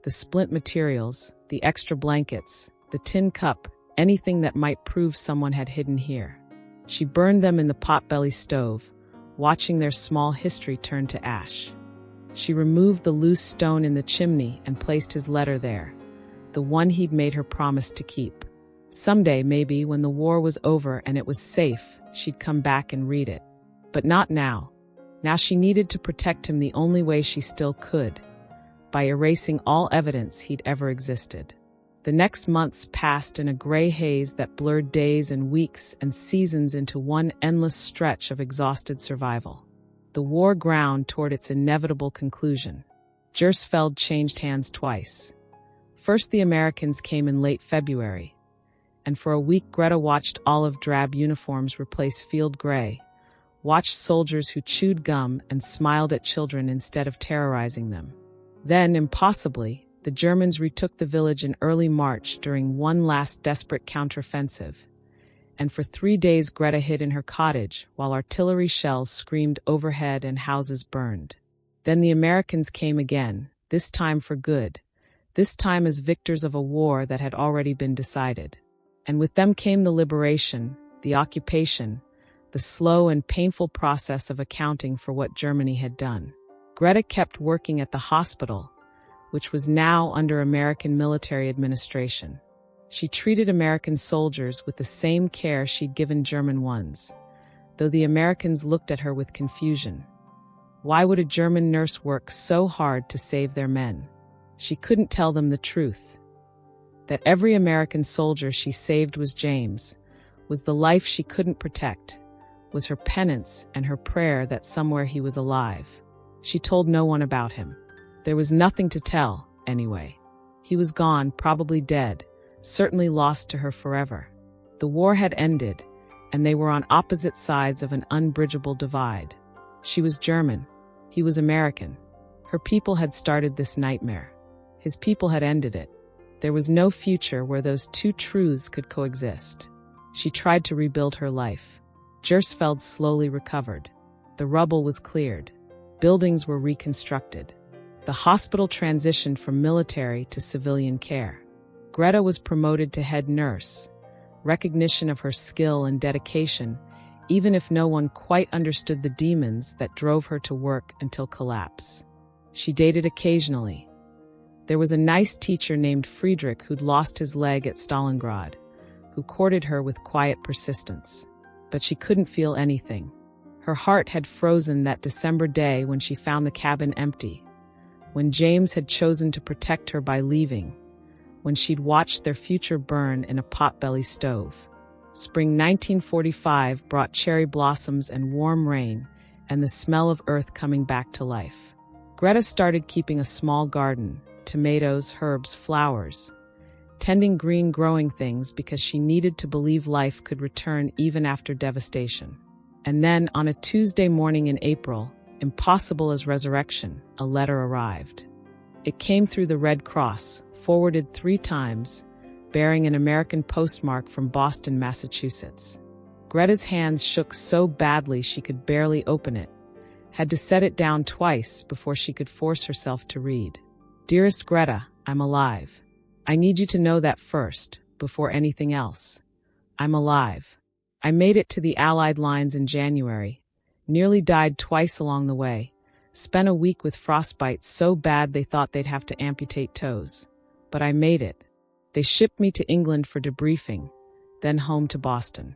the splint materials, the extra blankets, the tin cup, anything that might prove someone had hidden here. She burned them in the potbelly stove, watching their small history turn to ash. She removed the loose stone in the chimney and placed his letter there, the one he'd made her promise to keep. Someday, maybe, when the war was over and it was safe, she'd come back and read it. But not now. Now she needed to protect him the only way she still could, by erasing all evidence he'd ever existed. The next months passed in a gray haze that blurred days and weeks and seasons into one endless stretch of exhausted survival. The war ground toward its inevitable conclusion. Gersfeld changed hands twice. First, the Americans came in late February, and for a week Greta watched olive drab uniforms replace field gray, watched soldiers who chewed gum and smiled at children instead of terrorizing them. Then, impossibly, the Germans retook the village in early March during one last desperate counteroffensive, and for 3 days Greta hid in her cottage while artillery shells screamed overhead and houses burned. Then the Americans came again, this time for good, this time as victors of a war that had already been decided. And with them came the liberation, the occupation, the slow and painful process of accounting for what Germany had done. Greta kept working at the hospital, which was now under American military administration. She treated American soldiers with the same care she'd given German ones, though the Americans looked at her with confusion. Why would a German nurse work so hard to save their men? She couldn't tell them the truth. that every American soldier she saved was James, was the life she couldn't protect, was her penance and her prayer that somewhere he was alive. She told no one about him. There was nothing to tell, anyway. He was gone, probably dead, certainly lost to her forever. The war had ended, and they were on opposite sides of an unbridgeable divide. She was German. He was American. Her people had started this nightmare. His people had ended it. There was no future where those two truths could coexist. She tried to rebuild her life. Gersfeld slowly recovered. The rubble was cleared. Buildings were reconstructed. The hospital transitioned from military to civilian care. Greta was promoted to head nurse, recognition of her skill and dedication, even if no one quite understood the demons that drove her to work until collapse. She dated occasionally. There was a nice teacher named Friedrich who'd lost his leg at Stalingrad, who courted her with quiet persistence. But she couldn't feel anything. Her heart had frozen that December day when she found the cabin empty, when James had chosen to protect her by leaving, when she'd watched their future burn in a potbelly stove. Spring 1945 brought cherry blossoms and warm rain and the smell of earth coming back to life. Greta started keeping a small garden, tomatoes, herbs, flowers, tending green growing things because she needed to believe life could return even after devastation. And then, on a Tuesday morning in April, impossible as resurrection, a letter arrived. It came through the Red Cross, forwarded 3 times, bearing an American postmark from Boston, Massachusetts. Greta's hands shook so badly she could barely open it, had to set it down twice before she could force herself to read. Dearest Greta, I'm alive. I need you to know that first, before anything else. I'm alive. I made it to the Allied lines in January, nearly died twice along the way, spent a week with frostbite so bad they thought they'd have to amputate toes. But I made it. They shipped me to England for debriefing, then home to Boston.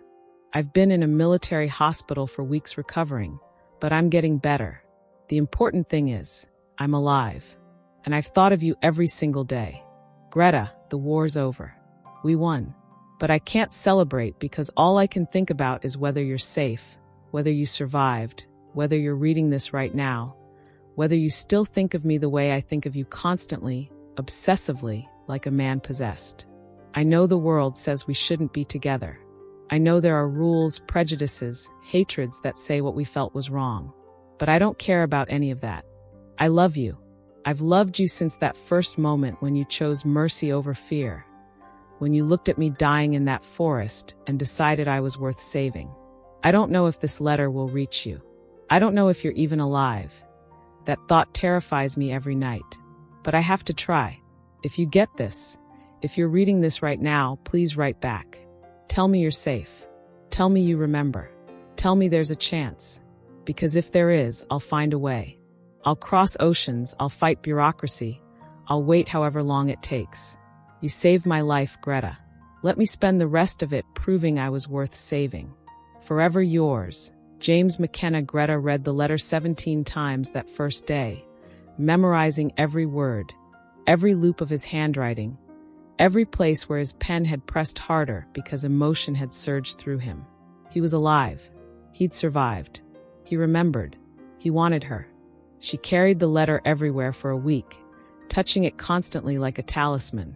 I've been in a military hospital for weeks recovering, but I'm getting better. The important thing is, I'm alive. And I've thought of you every single day. Greta, the war's over. We won. But I can't celebrate because all I can think about is whether you're safe, whether you survived, whether you're reading this right now, whether you still think of me the way I think of you constantly, obsessively, like a man possessed. I know the world says we shouldn't be together. I know there are rules, prejudices, hatreds that say what we felt was wrong. But I don't care about any of that. I love you. I've loved you since that first moment when you chose mercy over fear, when you looked at me dying in that forest and decided I was worth saving. I don't know if this letter will reach you. I don't know if you're even alive. That thought terrifies me every night. But I have to try. If you get this, if you're reading this right now, please write back. Tell me you're safe. Tell me you remember. Tell me there's a chance. Because if there is, I'll find a way. I'll cross oceans, I'll fight bureaucracy, I'll wait however long it takes. You saved my life, Greta. Let me spend the rest of it proving I was worth saving. Forever yours, James McKenna. Greta read the letter 17 times that first day, memorizing every word, every loop of his handwriting, every place where his pen had pressed harder because emotion had surged through him. He was alive. He'd survived. He remembered. He wanted her. She carried the letter everywhere for a week, touching it constantly like a talisman,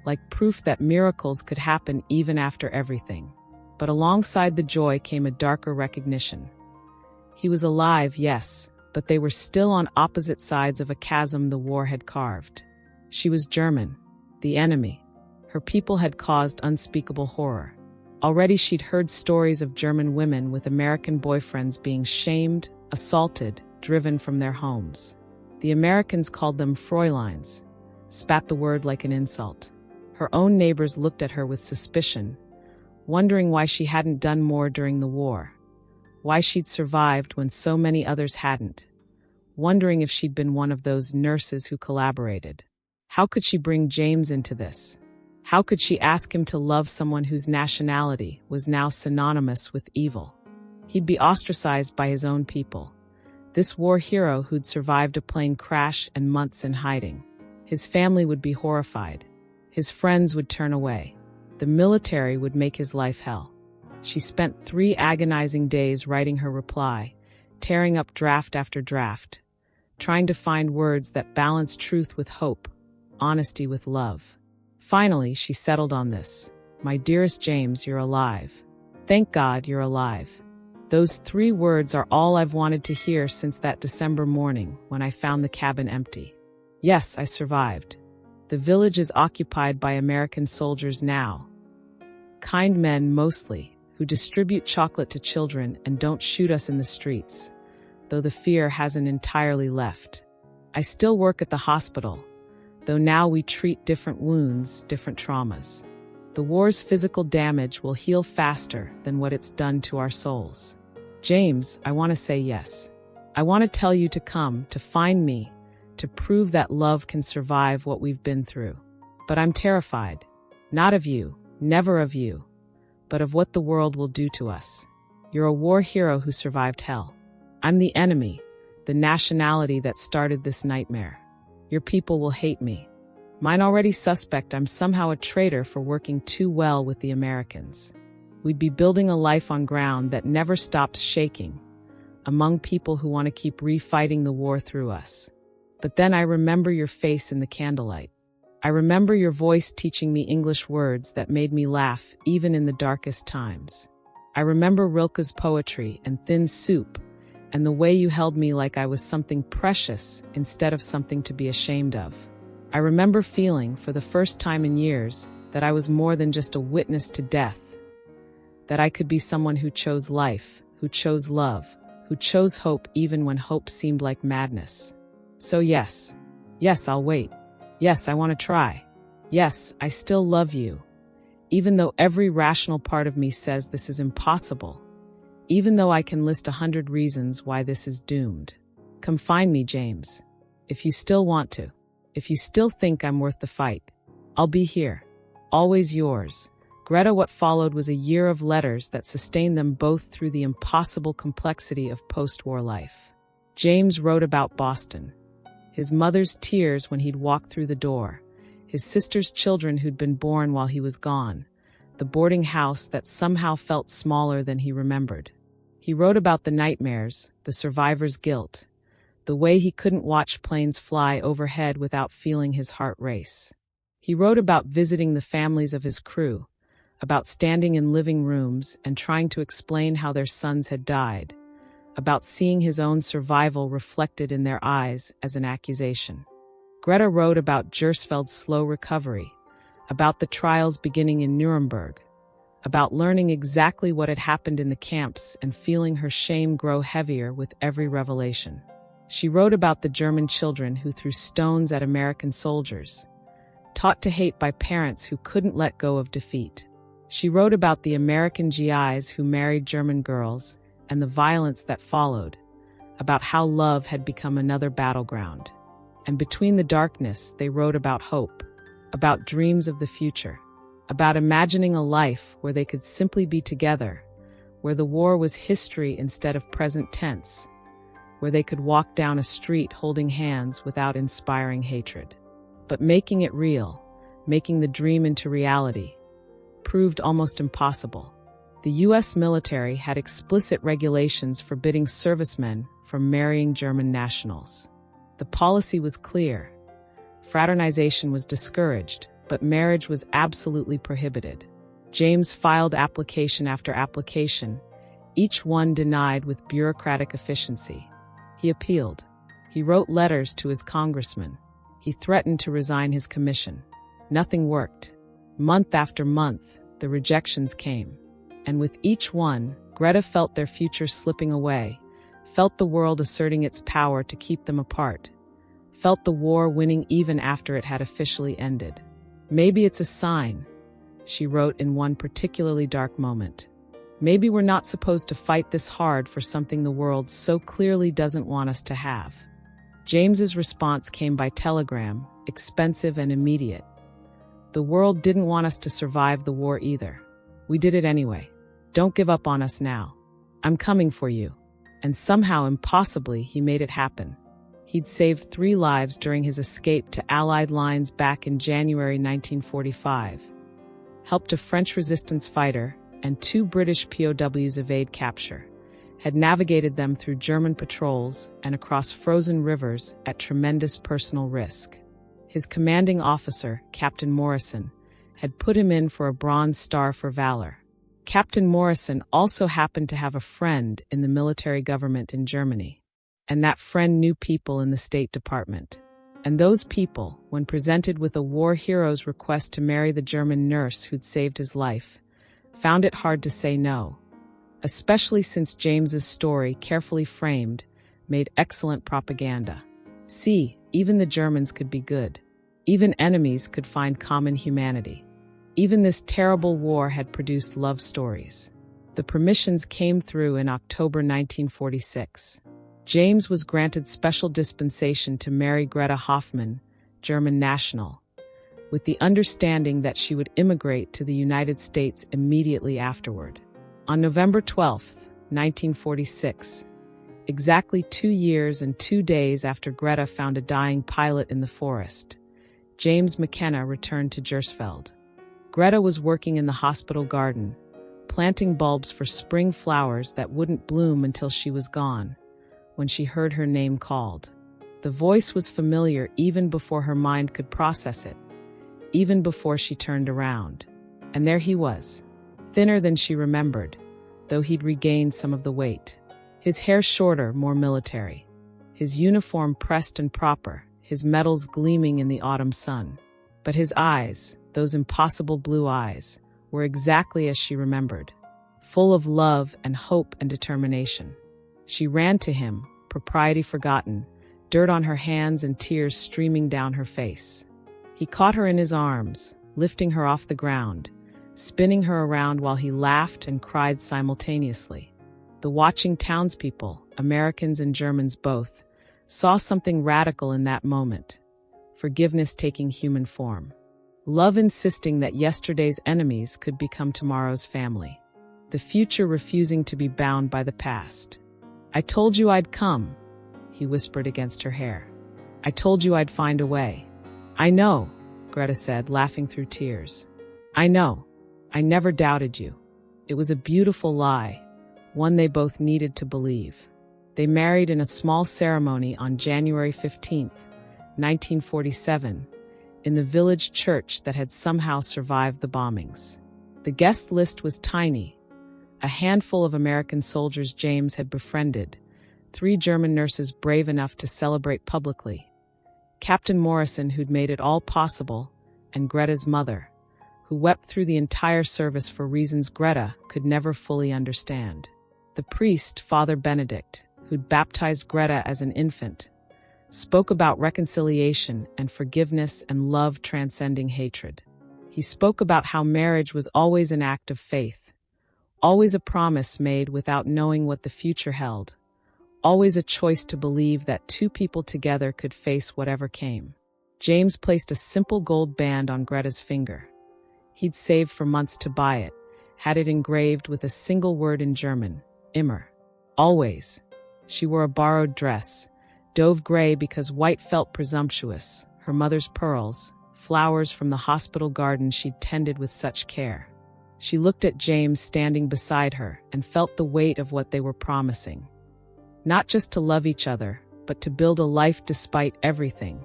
like proof that miracles could happen even after everything. But alongside the joy came a darker recognition. He was alive, yes, but they were still on opposite sides of a chasm the war had carved. She was German, the enemy. Her people had caused unspeakable horror. Already she'd heard stories of German women with American boyfriends being shamed, assaulted, driven from their homes. The Americans called them Fräuleins, spat the word like an insult. Her own neighbors looked at her with suspicion, wondering why she hadn't done more during the war, why she'd survived when so many others hadn't, wondering if she'd been one of those nurses who collaborated. How could she bring James into this? How could she ask him to love someone whose nationality was now synonymous with evil? He'd be ostracized by his own people. This war hero who'd survived a plane crash and months in hiding. His family would be horrified. His friends would turn away. The military would make his life hell. She spent 3 agonizing days writing her reply, tearing up draft after draft, trying to find words that balanced truth with hope, honesty with love. Finally, she settled on this. My dearest James, you're alive. Thank God you're alive. Those 3 words are all I've wanted to hear since that December morning when I found the cabin empty. Yes, I survived. The village is occupied by American soldiers now. Kind men mostly, who distribute chocolate to children and don't shoot us in the streets, though the fear hasn't entirely left. I still work at the hospital, though now we treat different wounds, different traumas. The war's physical damage will heal faster than what it's done to our souls. James, I want to say yes. I want to tell you to come, to find me, to prove that love can survive what we've been through. But I'm terrified. Not of you, never of you, but of what the world will do to us. You're a war hero who survived hell. I'm the enemy, the nationality that started this nightmare. Your people will hate me. Mine already suspect I'm somehow a traitor for working too well with the Americans. We'd be building a life on ground that never stops shaking, among people who want to keep refighting the war through us. But then I remember your face in the candlelight. I remember your voice teaching me English words that made me laugh even in the darkest times. I remember Rilke's poetry and thin soup, and the way you held me like I was something precious instead of something to be ashamed of. I remember feeling, for the first time in years, that I was more than just a witness to death, that I could be someone who chose life, who chose love, who chose hope even when hope seemed like madness. So yes, I'll wait. Yes, I want to try. Yes, I still love you, even though every rational part of me says this is impossible, even though I can list 100 reasons why this is doomed. Come find me, James. If you still want to, if you still think I'm worth the fight, I'll be here. Always yours, Greta. What followed was a year of letters that sustained them both through the impossible complexity of post-war life. James wrote about Boston, his mother's tears when he'd walked through the door, his sister's children who'd been born while he was gone, the boarding house that somehow felt smaller than he remembered. He wrote about the nightmares, the survivor's guilt, the way he couldn't watch planes fly overhead without feeling his heart race. He wrote about visiting the families of his crew, about standing in living rooms and trying to explain how their sons had died, about seeing his own survival reflected in their eyes as an accusation. Greta wrote about Gersfeld's slow recovery, about the trials beginning in Nuremberg, about learning exactly what had happened in the camps and feeling her shame grow heavier with every revelation. She wrote about the German children who threw stones at American soldiers, taught to hate by parents who couldn't let go of defeat. She wrote about the American GIs who married German girls and the violence that followed, about how love had become another battleground. And between the darkness, they wrote about hope, about dreams of the future, about imagining a life where they could simply be together, where the war was history instead of present tense, where they could walk down a street holding hands without inspiring hatred. But making it real, making the dream into reality, proved almost impossible. The U.S. military had explicit regulations forbidding servicemen from marrying German nationals. The policy was clear. Fraternization was discouraged, but marriage was absolutely prohibited. James filed application after application, each one denied with bureaucratic efficiency. He appealed. He wrote letters to his congressman. He threatened to resign his commission. Nothing worked. Month after month, the rejections came. And with each one, Greta felt their future slipping away, felt the world asserting its power to keep them apart, felt the war winning even after it had officially ended. Maybe it's a sign, she wrote in one particularly dark moment. Maybe we're not supposed to fight this hard for something the world so clearly doesn't want us to have. James's response came by telegram, expensive and immediate. The world didn't want us to survive the war either. We did it anyway. Don't give up on us now. I'm coming for you. And somehow, impossibly, he made it happen. He'd saved 3 lives during his escape to Allied lines back in January 1945, helped a French resistance fighter and 2 British POWs evade capture, had navigated them through German patrols and across frozen rivers at tremendous personal risk. His commanding officer, Captain Morrison, had put him in for a Bronze Star for valor. Captain Morrison also happened to have a friend in the military government in Germany, and that friend knew people in the State Department. And those people, when presented with a war hero's request to marry the German nurse who'd saved his life, found it hard to say no, especially since James's story, carefully framed, made excellent propaganda. See, even the Germans could be good. Even enemies could find common humanity. Even this terrible war had produced love stories. The permissions came through in October 1946. James was granted special dispensation to marry Greta Hoffmann, German national, with the understanding that she would immigrate to the United States immediately afterward. On November 12, 1946, exactly 2 years and 2 days after Greta found a dying pilot in the forest, James McKenna returned to Gersfeld. Greta was working in the hospital garden, planting bulbs for spring flowers that wouldn't bloom until she was gone, when she heard her name called. The voice was familiar even before her mind could process it, even before she turned around. And there he was, thinner than she remembered, though he'd regained some of the weight. His hair shorter, more military. His uniform pressed and proper, his medals gleaming in the autumn sun. But his eyes, those impossible blue eyes, were exactly as she remembered, full of love and hope and determination. She ran to him, propriety forgotten, dirt on her hands and tears streaming down her face. He caught her in his arms, lifting her off the ground, spinning her around while he laughed and cried simultaneously. The watching townspeople, Americans and Germans both, saw something radical in that moment. Forgiveness taking human form. Love insisting that yesterday's enemies could become tomorrow's family. The future refusing to be bound by the past. "I told you I'd come," he whispered against her hair. "I told you I'd find a way." "I know," Greta said, laughing through tears. "I know. I never doubted you." It was a beautiful lie, one they both needed to believe. They married in a small ceremony on January 15, 1947, in the village church that had somehow survived the bombings. The guest list was tiny. A handful of American soldiers James had befriended, 3 German nurses brave enough to celebrate publicly, Captain Morrison, who'd made it all possible, and Greta's mother, who wept through the entire service for reasons Greta could never fully understand. The priest, Father Benedict, who'd baptized Greta as an infant, spoke about reconciliation and forgiveness and love transcending hatred. He spoke about how marriage was always an act of faith, always a promise made without knowing what the future held, always a choice to believe that 2 people together could face whatever came. James placed a simple gold band on Greta's finger. He'd saved for months to buy it, had it engraved with a single word in German, immer. Always. She wore a borrowed dress, dove gray because white felt presumptuous, her mother's pearls, flowers from the hospital garden she'd tended with such care. She looked at James standing beside her and felt the weight of what they were promising. Not just to love each other, but to build a life despite everything,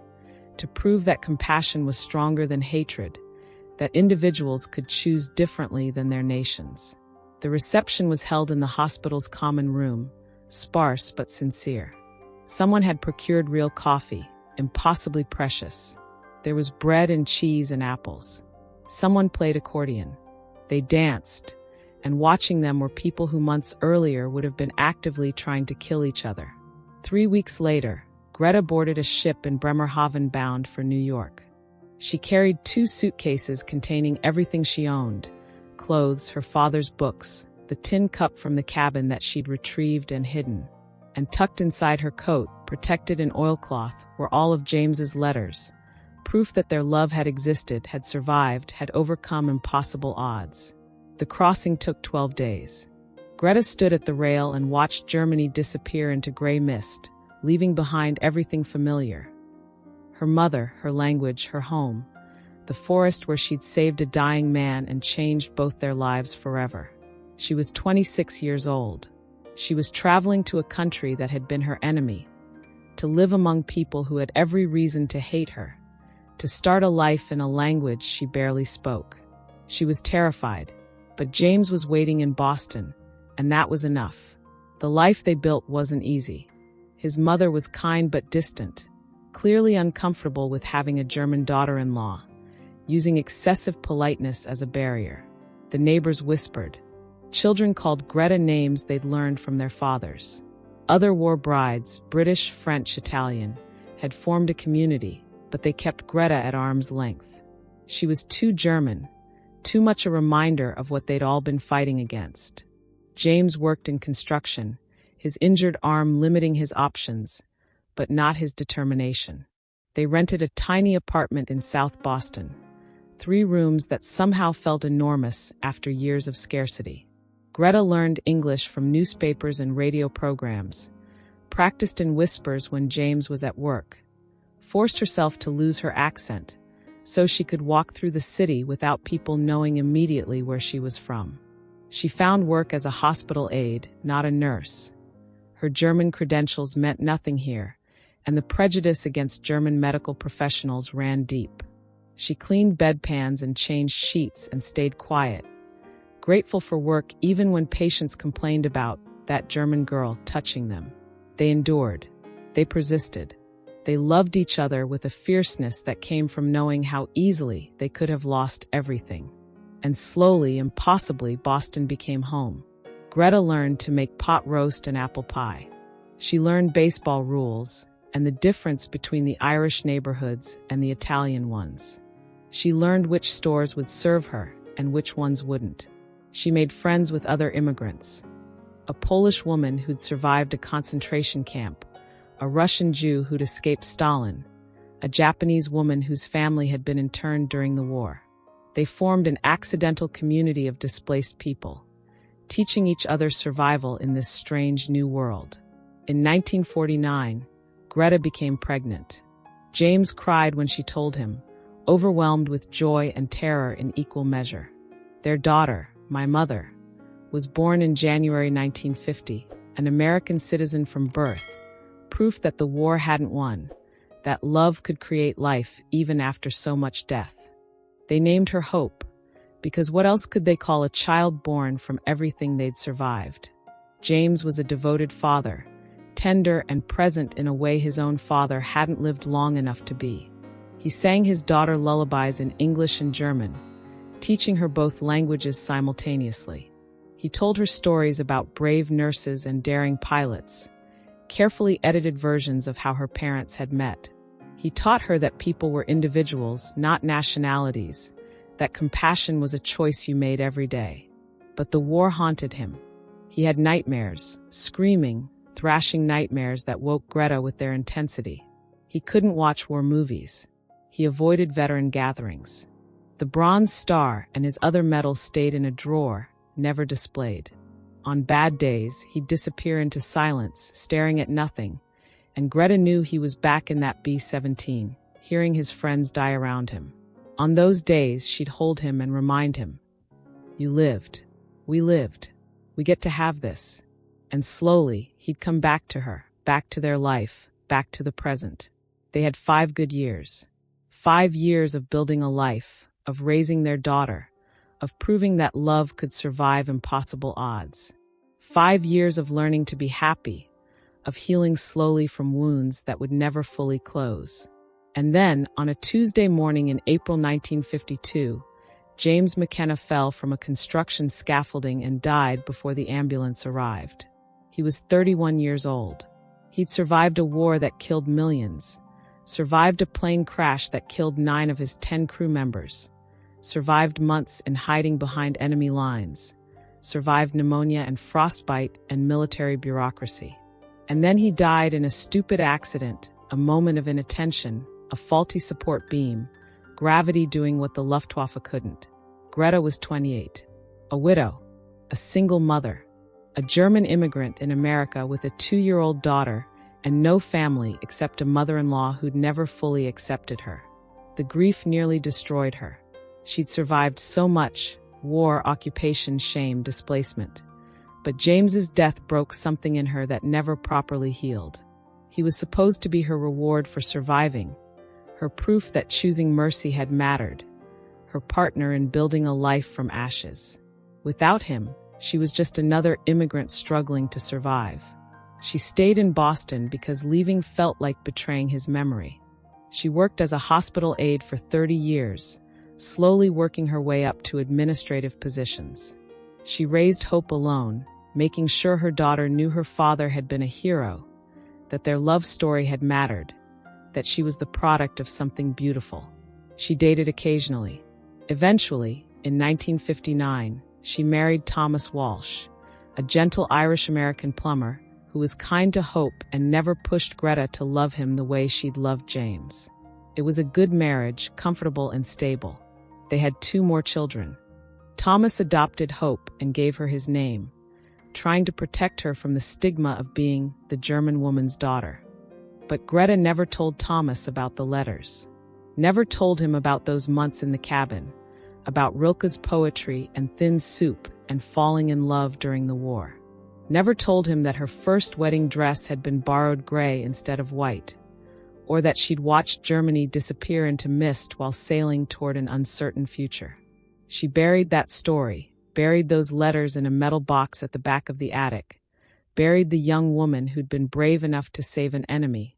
to prove that compassion was stronger than hatred, that individuals could choose differently than their nations. The reception was held in the hospital's common room, sparse but sincere. Someone had procured real coffee, impossibly precious. There was bread and cheese and apples. Someone played accordion. They danced, and watching them were people who months earlier would have been actively trying to kill each other. 3 weeks later, Greta boarded a ship in Bremerhaven bound for New York. She carried 2 suitcases containing everything she owned: clothes, her father's books, the tin cup from the cabin that she'd retrieved and hidden. And tucked inside her coat, protected in oilcloth, were all of James's letters, proof that their love had existed, had survived, had overcome impossible odds. The crossing took 12 days. Greta stood at the rail and watched Germany disappear into gray mist, leaving behind everything familiar. Her mother, her language, her home, the forest where she'd saved a dying man and changed both their lives forever. She was 26 years old. She was traveling to a country that had been her enemy, to live among people who had every reason to hate her, to start a life in a language she barely spoke. She was terrified, but James was waiting in Boston, and that was enough. The life they built wasn't easy. His mother was kind but distant, clearly uncomfortable with having a German daughter-in-law, using excessive politeness as a barrier. The neighbors whispered. Children called Greta names they'd learned from their fathers. Other war brides, British, French, Italian, had formed a community, but they kept Greta at arm's length. She was too German, too much a reminder of what they'd all been fighting against. James worked in construction, his injured arm limiting his options, but not his determination. They rented a tiny apartment in South Boston, 3 rooms that somehow felt enormous after years of scarcity. Greta learned English from newspapers and radio programs, practiced in whispers when James was at work, forced herself to lose her accent so she could walk through the city without people knowing immediately where she was from. She found work as a hospital aide, not a nurse. Her German credentials meant nothing here, and the prejudice against German medical professionals ran deep. She cleaned bedpans and changed sheets and stayed quiet, grateful for work even when patients complained about that German girl touching them. They endured. They persisted. They loved each other with a fierceness that came from knowing how easily they could have lost everything. And slowly, impossibly, Boston became home. Greta learned to make pot roast and apple pie. She learned baseball rules and the difference between the Irish neighborhoods and the Italian ones. She learned which stores would serve her and which ones wouldn't. She made friends with other immigrants. A Polish woman who'd survived a concentration camp, a Russian Jew who'd escaped Stalin, a Japanese woman whose family had been interned during the war. They formed an accidental community of displaced people, teaching each other survival in this strange new world. In 1949, Greta became pregnant. James cried when she told him, overwhelmed with joy and terror in equal measure. Their daughter, my mother, was born in January 1950, an American citizen from birth, proof that the war hadn't won, that love could create life even after so much death. They named her Hope, because what else could they call a child born from everything they'd survived? James was a devoted father, tender and present in a way his own father hadn't lived long enough to be. He sang his daughter lullabies in English and German, teaching her both languages simultaneously. He told her stories about brave nurses and daring pilots, carefully edited versions of how her parents had met. He taught her that people were individuals, not nationalities, that compassion was a choice you made every day. But the war haunted him. He had nightmares, screaming, thrashing nightmares that woke Greta with their intensity. He couldn't watch war movies. He avoided veteran gatherings. The Bronze Star and his other medals stayed in a drawer, never displayed. On bad days, he'd disappear into silence, staring at nothing, and Greta knew he was back in that B-17, hearing his friends die around him. On those days, she'd hold him and remind him, "You lived. We lived. We get to have this." And slowly, he'd come back to her, back to their life, back to the present. They had 5 good years. 5 years of building a life, of raising their daughter, of proving that love could survive impossible odds. 5 years of learning to be happy, of healing slowly from wounds that would never fully close. And then, on a Tuesday morning in April 1952, James McKenna fell from a construction scaffolding and died before the ambulance arrived. He was 31 years old. He'd survived a war that killed millions, survived a plane crash that killed 9 of his 10 crew members, survived months in hiding behind enemy lines, survived pneumonia and frostbite and military bureaucracy. And then he died in a stupid accident, a moment of inattention, a faulty support beam, gravity doing what the Luftwaffe couldn't. Greta was 28, a widow, a single mother, a German immigrant in America with a 2-year-old daughter and no family except a mother-in-law who'd never fully accepted her. The grief nearly destroyed her. She'd survived so much: war, occupation, shame, displacement. But James's death broke something in her that never properly healed. He was supposed to be her reward for surviving, her proof that choosing mercy had mattered, her partner in building a life from ashes. Without him, she was just another immigrant struggling to survive. She stayed in Boston because leaving felt like betraying his memory. She worked as a hospital aide for 30 years, slowly working her way up to administrative positions. She raised Hope alone, making sure her daughter knew her father had been a hero, that their love story had mattered, that she was the product of something beautiful. She dated occasionally. Eventually, in 1959, she married Thomas Walsh, a gentle Irish-American plumber who was kind to Hope and never pushed Greta to love him the way she'd loved James. It was a good marriage, comfortable and stable. They had 2 more children. Thomas adopted Hope and gave her his name, trying to protect her from the stigma of being the German woman's daughter. But Greta never told Thomas about the letters. Never told him about those months in the cabin, about Rilke's poetry and thin soup and falling in love during the war. Never told him that her first wedding dress had been borrowed gray instead of white, or that she'd watched Germany disappear into mist while sailing toward an uncertain future. She buried that story, buried those letters in a metal box at the back of the attic, buried the young woman who'd been brave enough to save an enemy,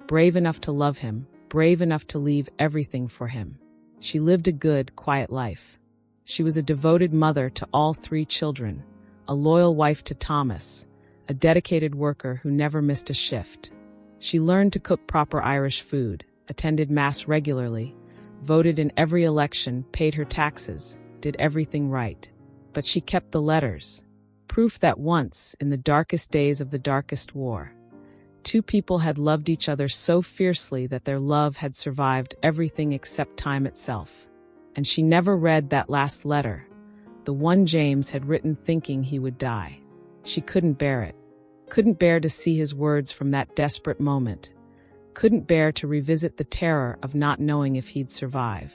brave enough to love him, brave enough to leave everything for him. She lived a good, quiet life. She was a devoted mother to all 3 children, a loyal wife to Thomas, a dedicated worker who never missed a shift. She learned to cook proper Irish food, attended Mass regularly, voted in every election, paid her taxes, did everything right. But she kept the letters, proof that once, in the darkest days of the darkest war, 2 people had loved each other so fiercely that their love had survived everything except time itself. And she never read that last letter, the one James had written thinking he would die. She couldn't bear it. Couldn't bear to see his words from that desperate moment. Couldn't bear to revisit the terror of not knowing if he'd survive.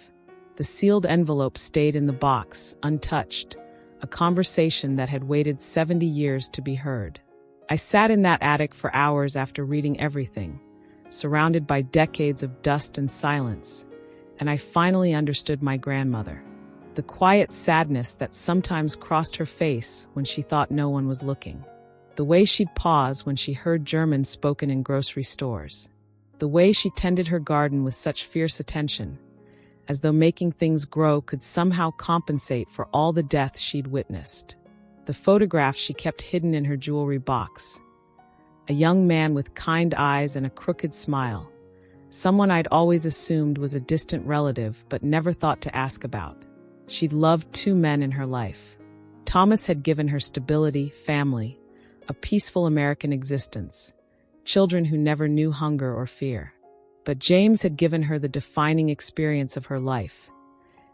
The sealed envelope stayed in the box, untouched, a conversation that had waited 70 years to be heard. I sat in that attic for hours after reading everything, surrounded by decades of dust and silence, and I finally understood my grandmother. The quiet sadness that sometimes crossed her face when she thought no one was looking. The way she'd pause when she heard German spoken in grocery stores. The way she tended her garden with such fierce attention, as though making things grow could somehow compensate for all the death she'd witnessed. The photograph she kept hidden in her jewelry box. A young man with kind eyes and a crooked smile. Someone I'd always assumed was a distant relative but never thought to ask about. She'd loved 2 men in her life. Thomas had given her stability, family, a peaceful American existence, children who never knew hunger or fear. But James had given her the defining experience of her life,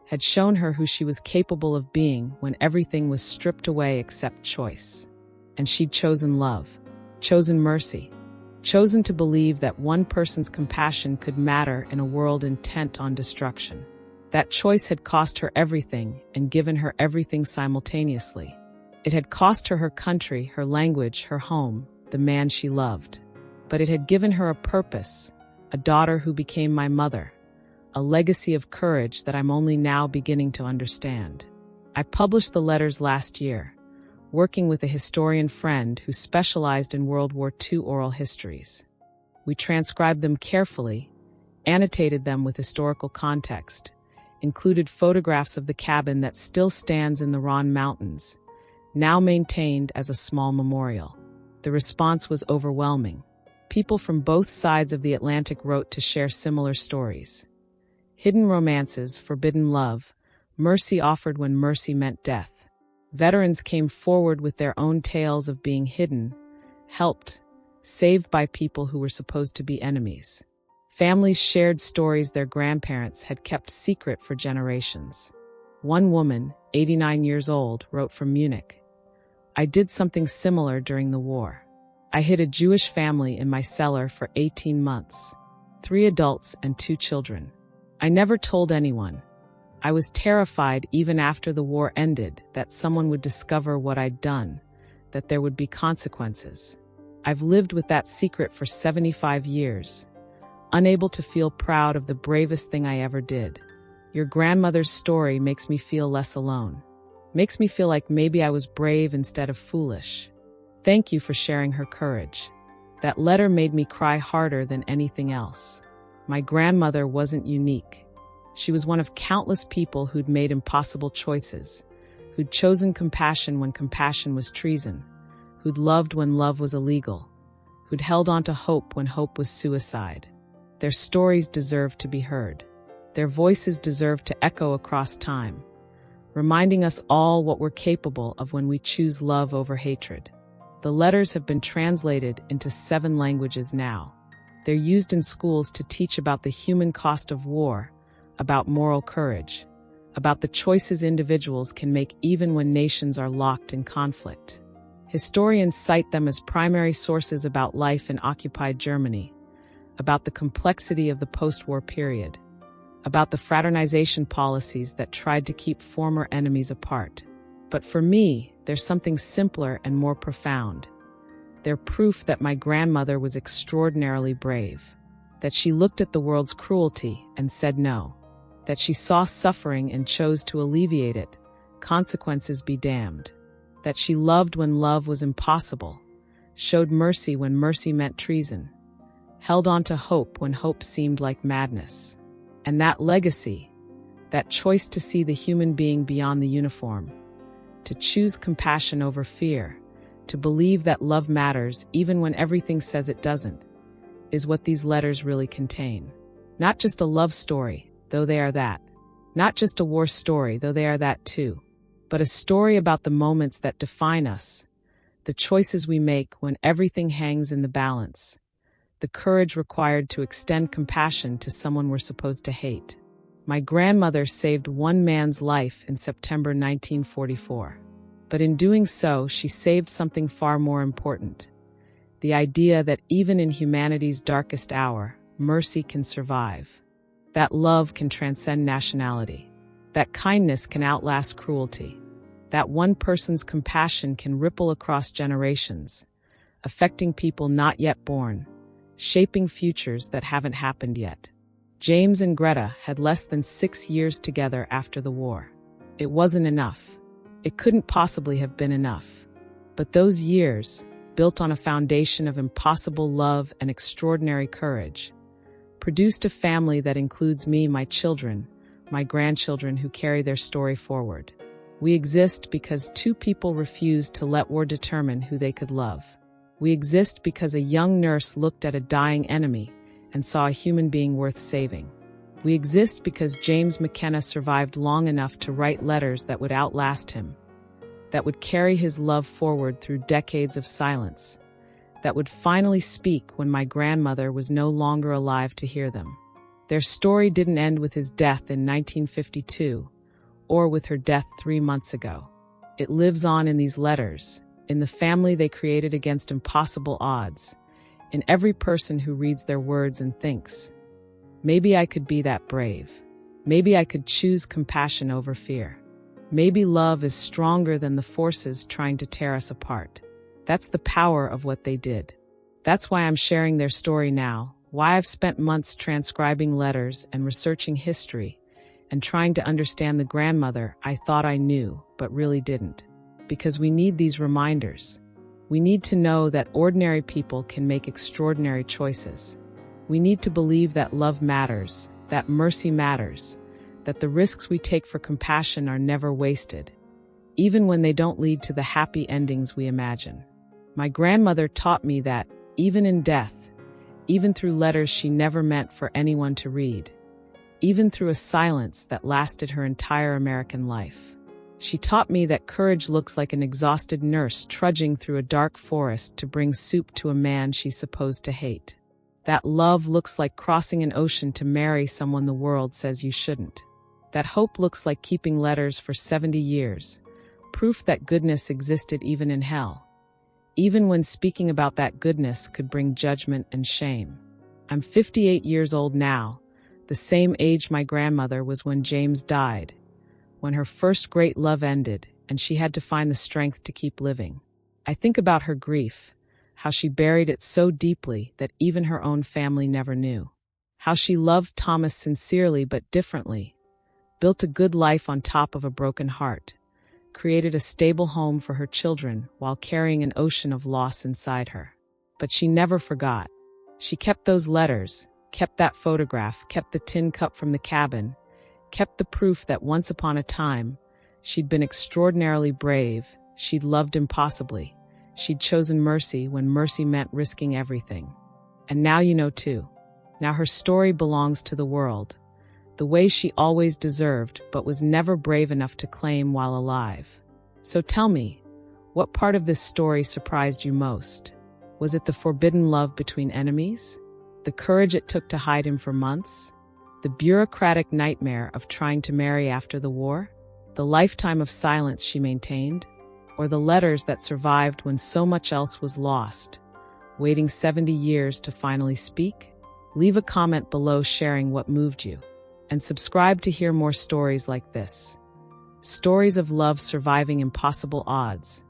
had shown her who she was capable of being when everything was stripped away except choice. And she'd chosen love, chosen mercy, chosen to believe that one person's compassion could matter in a world intent on destruction. That choice had cost her everything and given her everything simultaneously. It had cost her her country, her language, her home, the man she loved. But it had given her a purpose, a daughter who became my mother, a legacy of courage that I'm only now beginning to understand. I published the letters last year, working with a historian friend who specialized in World War II oral histories. We transcribed them carefully, annotated them with historical context, included photographs of the cabin that still stands in the Ron Mountains, now maintained as a small memorial. The response was overwhelming. People from both sides of the Atlantic wrote to share similar stories. Hidden romances, forbidden love, mercy offered when mercy meant death. Veterans came forward with their own tales of being hidden, helped, saved by people who were supposed to be enemies. Families shared stories their grandparents had kept secret for generations. One woman, 89 years old, wrote from Munich, "I did something similar during the war. I hid a Jewish family in my cellar for 18 months. 3 adults and 2 children. I never told anyone. I was terrified even after the war ended that someone would discover what I'd done, that there would be consequences. I've lived with that secret for 75 years, unable to feel proud of the bravest thing I ever did. Your grandmother's story makes me feel less alone. Makes me feel like maybe I was brave instead of foolish. Thank you for sharing her courage. That letter made me cry harder than anything else. My grandmother wasn't unique. She was one of countless people who'd made impossible choices, who'd chosen compassion when compassion was treason, who'd loved when love was illegal, who'd held on to hope when hope was suicide. Their stories deserve to be heard. Their voices deserve to echo across time, reminding us all what we're capable of when we choose love over hatred. The letters have been translated into 7 languages now. They're used in schools to teach about the human cost of war, about moral courage, about the choices individuals can make even when nations are locked in conflict. Historians cite them as primary sources about life in occupied Germany, about the complexity of the post-war period, about the fraternization policies that tried to keep former enemies apart. But for me, there's something simpler and more profound. They're proof that my grandmother was extraordinarily brave, that she looked at the world's cruelty and said no, that she saw suffering and chose to alleviate it, consequences be damned, that she loved when love was impossible, showed mercy when mercy meant treason, held on to hope when hope seemed like madness. And that legacy, that choice to see the human being beyond the uniform, to choose compassion over fear, to believe that love matters even when everything says it doesn't, is what these letters really contain. Not just a love story, though they are that. Not just a war story, though they are that too. But a story about the moments that define us, the choices we make when everything hangs in the balance, the courage required to extend compassion to someone we're supposed to hate. My grandmother saved one man's life in September 1944. But in doing so, she saved something far more important. The idea that even in humanity's darkest hour, mercy can survive. That love can transcend nationality. That kindness can outlast cruelty. That one person's compassion can ripple across generations, affecting people not yet born, shaping futures that haven't happened yet. James and Greta had less than 6 years together after the war. It wasn't enough. It couldn't possibly have been enough. But those years, built on a foundation of impossible love and extraordinary courage, produced a family that includes me, my children, my grandchildren who carry their story forward. We exist because 2 people refused to let war determine who they could love. We exist because a young nurse looked at a dying enemy and saw a human being worth saving. We exist because James McKenna survived long enough to write letters that would outlast him, that would carry his love forward through decades of silence, that would finally speak when my grandmother was no longer alive to hear them. Their story didn't end with his death in 1952, or with her death 3 months ago. It lives on in these letters, in the family they created against impossible odds, in every person who reads their words and thinks, maybe I could be that brave. Maybe I could choose compassion over fear. Maybe love is stronger than the forces trying to tear us apart. That's the power of what they did. That's why I'm sharing their story now, why I've spent months transcribing letters and researching history, and trying to understand the grandmother I thought I knew, but really didn't. Because we need these reminders. We need to know that ordinary people can make extraordinary choices. We need to believe that love matters, that mercy matters, that the risks we take for compassion are never wasted, even when they don't lead to the happy endings we imagine. My grandmother taught me that, even in death, even through letters she never meant for anyone to read, even through a silence that lasted her entire American life, she taught me that courage looks like an exhausted nurse trudging through a dark forest to bring soup to a man she's supposed to hate. That love looks like crossing an ocean to marry someone the world says you shouldn't. That hope looks like keeping letters for 70 years, proof that goodness existed even in hell, even when speaking about that goodness could bring judgment and shame. I'm 58 years old now, the same age my grandmother was when James died, when her first great love ended and she had to find the strength to keep living. I think about her grief, how she buried it so deeply that even her own family never knew. How she loved Thomas sincerely but differently, built a good life on top of a broken heart, created a stable home for her children while carrying an ocean of loss inside her. But she never forgot. She kept those letters, kept that photograph, kept the tin cup from the cabin, kept the proof that once upon a time, she'd been extraordinarily brave, she'd loved impossibly, she'd chosen mercy when mercy meant risking everything. And now you know too. Now her story belongs to the world, the way she always deserved but was never brave enough to claim while alive. So tell me, what part of this story surprised you most? Was it the forbidden love between enemies? The courage it took to hide him for months? The bureaucratic nightmare of trying to marry after the war? The lifetime of silence she maintained? Or the letters that survived when so much else was lost, waiting 70 years to finally speak? Leave a comment below sharing what moved you. And subscribe to hear more stories like this. Stories of love surviving impossible odds,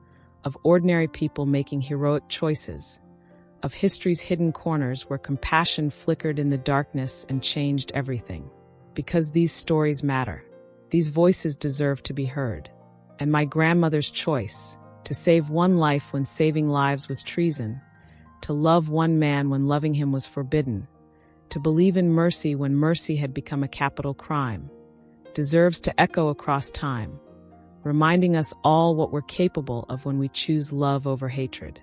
of ordinary people making heroic choices, of history's hidden corners where compassion flickered in the darkness and changed everything. Because these stories matter. These voices deserve to be heard. And my grandmother's choice, to save one life when saving lives was treason, to love one man when loving him was forbidden, to believe in mercy when mercy had become a capital crime, deserves to echo across time, reminding us all what we're capable of when we choose love over hatred.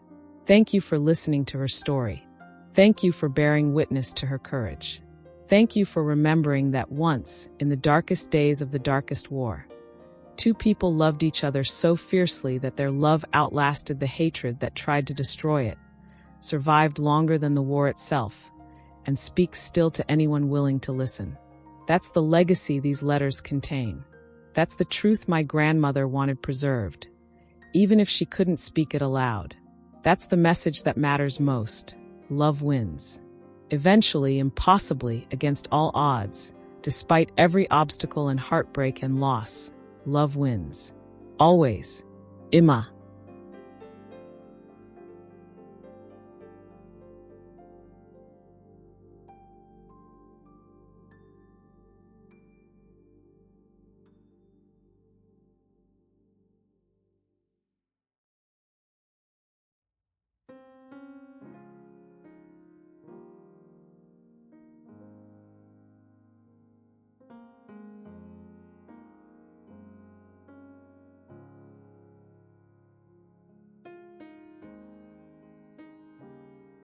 Thank you for listening to her story. Thank you for bearing witness to her courage. Thank you for remembering that once, in the darkest days of the darkest war, two people loved each other so fiercely that their love outlasted the hatred that tried to destroy it, survived longer than the war itself, and speaks still to anyone willing to listen. That's the legacy these letters contain. That's the truth my grandmother wanted preserved, even if she couldn't speak it aloud. That's the message that matters most. Love wins. Eventually, impossibly, against all odds, despite every obstacle and heartbreak and loss, love wins. Always. Imma.